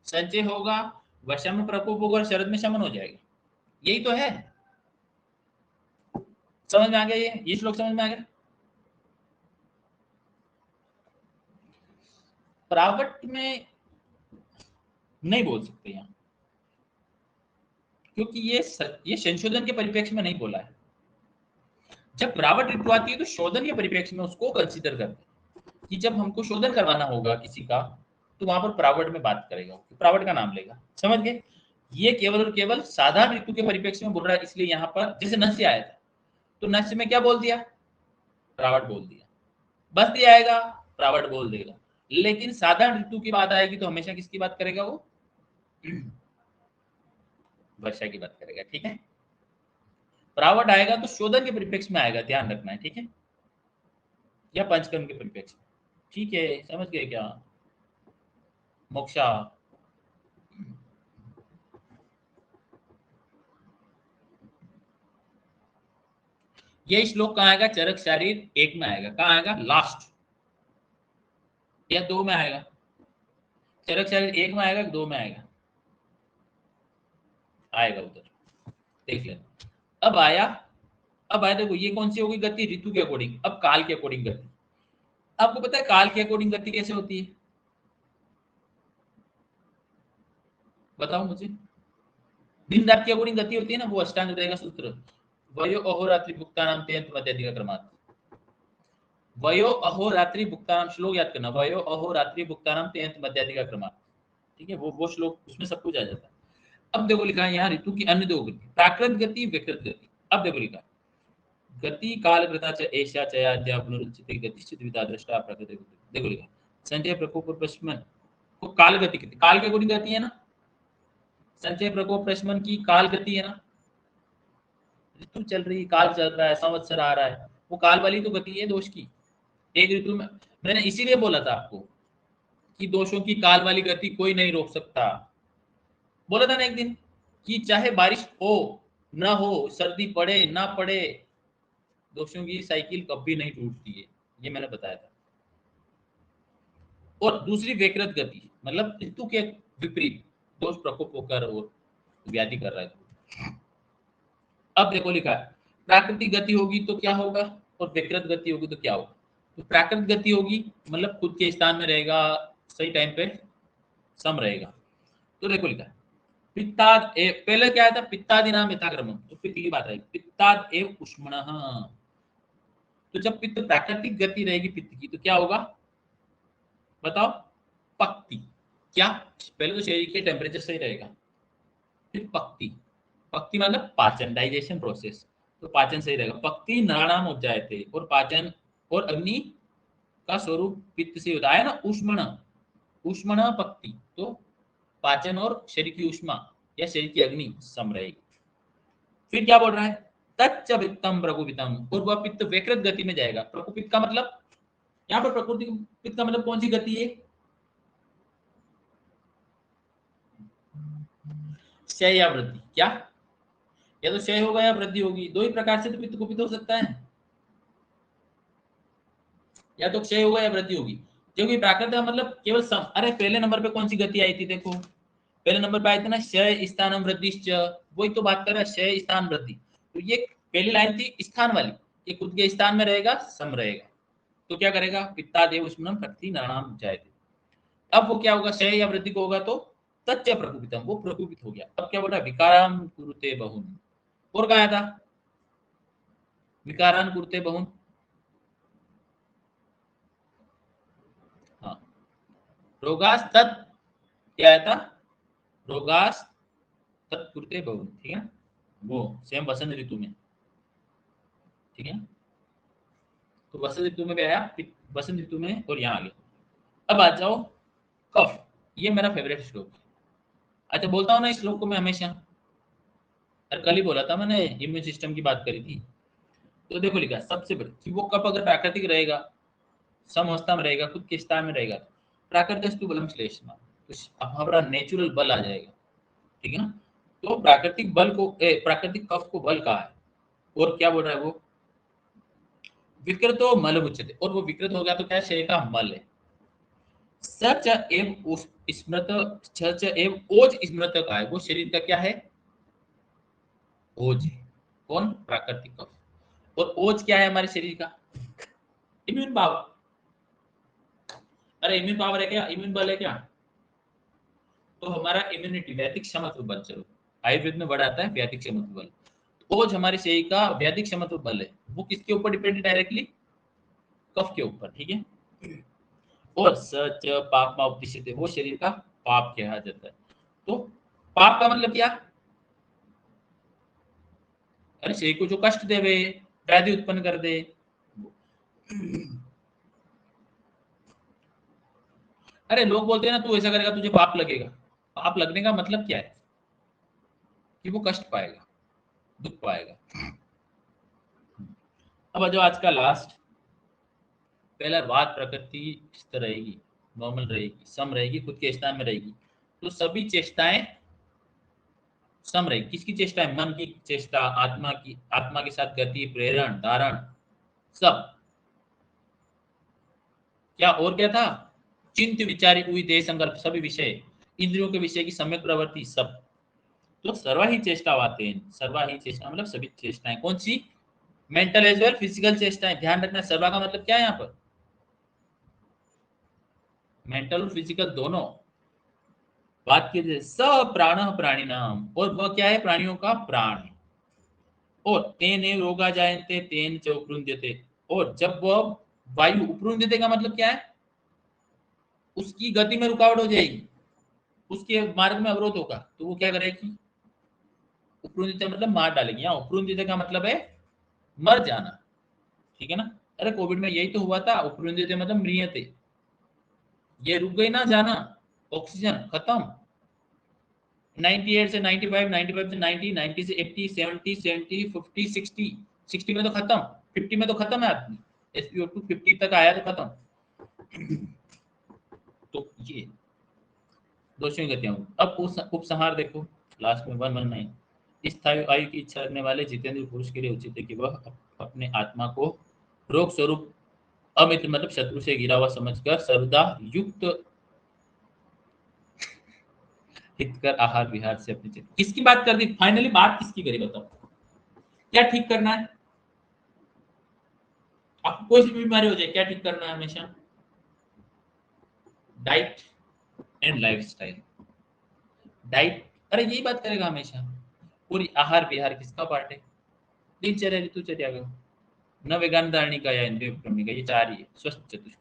संचय होगा, वर्षा में प्रकोप होगा, और शरद में शमन हो जाएगा। यही तो है, समझ में आ गया? ये श्लोक समझ में आ गया? प्रावट में नहीं बोल सकते यहाँ, क्योंकि ये संशोधन के परिप्रेक्ष्य में नहीं बोला है। जब प्रावट ऋतु आती है तो शोधन के परिप्रेक्ष्य में उसको कंसीडर करते हैं कि जब हमको शोधन करवाना होगा किसी का, तो वहां पर प्रावट में बात करेगा, प्रावट का नाम लेगा, समझ गए? ये केवल और केवल साधारण ऋतु के परिप्रेक्ष्य में बोल रहा है, इसलिए यहाँ पर जैसे नस्य आया था, तो नस्य में क्या बोल दिया? प्रावट बोल दिया। बस्ती आएगा, प्रावट बोल देगा। लेकिन साधारण ऋतु की बात आएगी तो हमेशा किसकी बात करेगा वो? वर्षा की बात करेगा, ठीक है? प्रावट आएगा तो शोधन के परिप्रेक्ष्य में आएगा, ध्यान रखना है, ठीक है? या पंचकर्म के परिप्रेक्ष्य में, ठीक है? समझ गए क्या? मोक्षा, ये श्लोक कहाँ आएगा? चरक शारीर 1 में आएगा। कहाँ आएगा? लास्ट या 2 में आएगा? चरक शरीर 1 में आएगा, 2 में आएगा? आएगा उधर, देख लेना। अब आया, अब आया, देखो ये कौन सी होगी गति? ऋतु के अकॉर्डिंग। अब काल के अकॉर्डिंग गति, आपको पता है काल के अकॉर्डिंग गति कैसे होती है? बताओ मुझे। दिन रात के अकॉर्डिंग गति होती है ना, वो अष्टांग हृदय का सूत्र, वयो अहोरात्रि भुक्तानाम तेंत मध्याधिक क्रमात्। वयो अहोरात्रि भुक्तानाम, श्लोक याद करना, वयो अहोरात्रि भुक्तानाम तेंत मध्याधिक क्रमात्, ठीक है? वो श्लोक, उसमें सब कुछ आ जाता है। अब देखो लिखा है यहाँ ऋतु की अन्य 2 गति, प्राकृत गति, विकृत गति। अब देखो लिखा गति काल कृता च एषा चयाद्या पुनरुच्यते गतिश्च द्विधा दृष्टा प्राकृतिक गति। देखो लिखा संचय प्रकोप और प्रशमन को काल गति कहते हैं। काल के अकॉर्डिंग गति है ना, संचय प्रकोप प्रशमन की काल गति है ना। ऋतु चल रही, काल चल रहा है, संवत्सर आ रहा है, वो काल वाली तो गति है दोष की। एक ऋतु में मैंने इसीलिए बोला था आपको कि दोषों की काल वाली गति कोई नहीं रोक सकता। बोला था ना एक दिन कि चाहे बारिश हो ना हो, सर्दी पड़े ना पड़े, दोषों की साइकिल कभी नहीं टूटती है, ये मैंने बताया था। और दूसरी विकृत गति मतलब ऋतु के विपरीत दोष प्रकोप होकर और व्याधि कर रहा है। अब देखो लिखा है प्राकृतिक गति होगी तो क्या होगा, और विकृत गति होगी तो क्या होगा? तो प्राकृतिक गति होगी मतलब खुद के स्थान में रहेगा, सही टाइम पे सम रहेगा। तो देखो लिखा है पित्ताद पहले क्या आया था? पित्तादि नाम यथाक्रमम, तो पित्त की बात आई, पित्ताद एव उष्मणः। तो जब पित्त प्राकृतिक गति रहेगी पित्त की तो क्या होगा बताओ? पक्ति। क्या? पहले तो शरीर के टेम्परेचर सही रहेगा, फिर पक्ति। पक्ति मतलब पाचन, डाइजेशन प्रोसेस, तो पाचन सही रहेगा। पक्ति नराणाम उपजायते, और पाचन और अग्नि का स्वरूप पित्त से होता है ना, उष्मण, उष्मण पक्ति, तो पाचन और शरीर की उष्मा या शरीर की अग्नि सम रहेगी। फिर क्या बोल रहा है? तच्च वित्तम प्रकुपितम, और वह पित्त विकृत गति में जाएगा। प्रकुपित का मतलब यहाँ पर प्रकृति पित्त का मतलब कौन सी गति है? क्षय या वृद्धि, क्या या तो क्षय होगा या वृद्धि होगी, दो ही प्रकार से तो पित्त कुपित हो सकता है, या तो क्षय होगा या वृद्धि होगी। क्योंकि प्राकृतिक का मतलब केवल सम, अरे पहले नंबर पे कौन सी गति आई थी देखो, पहले नंबर पे आई थी ना क्षय स्थानम वृद्धिश्च, वही तो बात कर रहा है, क्षय स्थान वृद्धि। तो ये पहली लाइन थी स्थान वाली, ये खुद के स्थान में रहेगा, सम रहेगा, तो क्या करेगा, पित्तादेव उष्णम प्रकृति नरणाम जायते। अब वो क्या होगा, क्षय या वृद्धि को होगा तो तच्च प्रकुपितम, वो प्रकुपित हो गया। अब क्या बोल रहा है, विकाराम कुरुते बहुन, और कहा था विकारान कुरुते बहुन, हाँ रोगास तत्, क्या आया था, रोगास तत्कुरुते बहुन, ठीक है, वो सेम वसंत ऋतु में, ठीक है। तो वसंत ऋतु में भी आया, वसंत ऋतु में, और यहाँ आ गया। अब आ जाओ कफ, ये मेरा फेवरेट श्लोक है। अच्छा बोलता हूँ ना इस श्लोक को मैं हमेशा, और कल ही बोला था मैंने, इम्यून सिस्टम की बात करी थी। तो देखो लिखा सबसे बड़ी कि वो कफ अगर प्राकृतिक रहेगा, समवस्था में रहेगा, खुद के स्थान में रहेगा, प्राकृतिक बलम श्लेषमा, तो हमारा नेचुरल बल आ जाएगा, ठीक है ना। तो प्राकृतिक बल को प्राकृतिक कफ को बल कहा है, और क्या बोल रहा है वो, विकृतो मल उच्यते, और वो विकृत हो गया तो क्या है, शरीर का मल है। सच एव स्मृत, सच एव ओज स्मृत का है, वो शरीर का क्या है, ओज है। कौन, प्राकृतिक कफ। और ओज क्या है हमारे शरीर का, इम्यून पावर। अरे इम्यून पावर है क्या, इम्यून बल है क्या, तो हमारा इम्यूनिटी वैदिक क्षमत्व बल, चलो आयुर्वेद में वर्ड आता है वैदिक क्षमत्व बल, ओज हमारे शरीर का वैदिक क्षमत्व बल है, वो किसके ऊपर डिपेंड है, डायरेक्टली कफ के ऊपर, ठीक है। और सच पाप उपदिश्यते, वो शरीर का पाप कहा जाता है। तो पाप का मतलब क्या, अरे शरीर को जो कष्ट देवे, व्याधि उत्पन्न कर दे। अरे लोग बोलते हैं ना तू ऐसा करेगा तुझे पाप लगेगा, पाप लगने का मतलब क्या है, कि वो कष्ट पाएगा, दुख पाएगा। अब जो आज का लास्ट, पहला बात प्रकृति स्थिर रहेगी, नॉर्मल रहेगी, सम रहेगी, खुद के स्थान में रहेगी, तो सभी चेष्टाएं सम रहेगी। किसकी चेष्टा है, मन की चेष्टा, आत्मा की, आत्मा के साथ गति, प्रेरण, धारण, सब, क्या और क्या था, चिंत विचारी हुई देह संकल्प, सभी विषय, इंद्रियों के विषय की सम्यक प्रवृत्ति, सब। तो सर्वा ही चेष्टा आते हैं, सर्वा ही चेष्टा मतलब सभी चेष्टाएं, कौन सी, मेंटल एज वेल फिजिकल चेष्टाएं, ध्यान रखना। सर्वा का मतलब क्या है यहाँ पर, मेंटल और फिजिकल दोनों। बात कीजिए स प्राण प्राणी नाम, और वह क्या है, प्राणियों का प्राण है। और तेन एव रोगा जायन्ते तेन च उपरुंध्यते, और जब वह वायु, उपरुंध्यते का मतलब क्या है, उसकी गति में रुकावट हो जाएगी, उसके मार्ग में अवरोध होगा, तो वो क्या करेगी, उपरुंध्यते मतलब मार डालेगी। यहाँ उपरुंध्यते का मतलब है मर जाना, ठीक है ना। अरे कोविड में यही तो हुआ था, उपरुंध्यते मतलब म्रियते, ये रुक गई ना जाना, ऑक्सीजन खत्म। 98 से 95, 95 से 90, 90 से 80, 70, 70, 50, 60, 60 में तो खत्म, 50 में तो खत्म है आदमी, SpO2 50 तक आया तो खत्म। तो ये दोषियों की गतियां। अब उपसंहार देखो, लास्ट में 119, स्थायी आयु की इच्छा रखने वाले जितेंद्र पुरुष के लिए उचित है कि वह अपने आत्मा को रोग स्वरूप अमित्र मतलब शत्रु से घिरा हुआ समझकर सर्वदा युक्त हितकर आहार विहार से अपनी चिंता। किसकी बात कर दी, फाइनली बात किसकी करी बताओ, क्या ठीक करना है, आपको कोई सी भी बीमारी हो जाए क्या ठीक करना है हमेशा, डाइट एंड लाइफस्टाइल। डाइट, अरे यही बात करेगा हमेशा। पूरी आहार विहार किसका पार्ट है, दिनचर्या ऋतुचर्या का, न वेगान धारणी का या इंद्रिय उपक्रमणी का, ये चार ही है। स्वस्थ चतुष्क,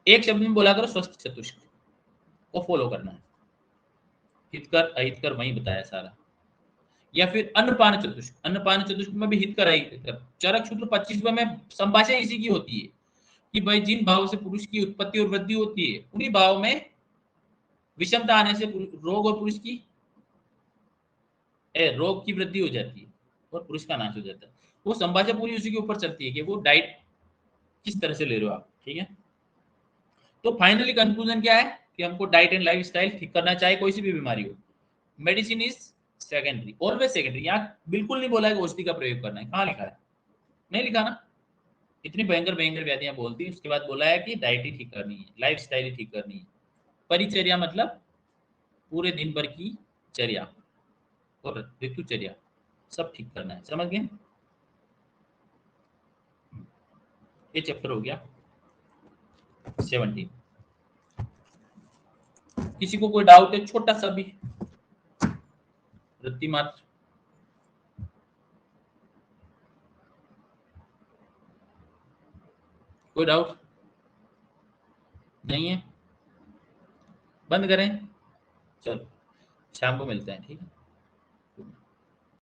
एक शब्द में बोला करो, स्वस्थ चतुष्क को फॉलो करना है। हितकर अहितकर वही बताया सारा। या फिर अन्नपान चतुष्क, अन्नपान चतुष्क में भी हितकर अहितकर। चरक सूत्र 25वें में संभाषा इसी की होती है कि भाई जिन भाव से पुरुष की उत्पत्ति और वृद्धि होती है, उन्हीं भाव में विषमता आने से रोग और पुरुष की रोग की वृद्धि हो जाती है और पुरुष का नाश हो जाता है। वो संभाषा पूरी उसी के ऊपर चलती है कि वो डाइट किस तरह से ले रहे हो आप, ठीक है। तो फाइनली कंक्लूजन क्या है, कि हमको डाइट एंड लाइफ स्टाइल ठीक करना चाहिए, कोई सी भी बीमारी हो। Medicine is secondary, always secondary. यहाँ बिल्कुल नहीं बोला है कि औषधि का प्रयोग करना है, कहाँ लिखा है? नहीं लिखा ना। इतनी भयंकर भयंकर व्याधियां बोलती है, उसके बाद बोला है कि डाइट ही ठीक करनी है, लाइफ स्टाइल ही ठीक करनी है। परिचर्या मतलब पूरे दिन भर की चर्या और ऋतुचर्या सब ठीक करना है, समझ गए? ये चैप्टर हो गया 17। किसी को कोई डाउट है छोटा सा भी, वृत्ति मात्र? कोई डाउट नहीं है? बंद करें? चलो शाम को मिलते हैं, ठीक है।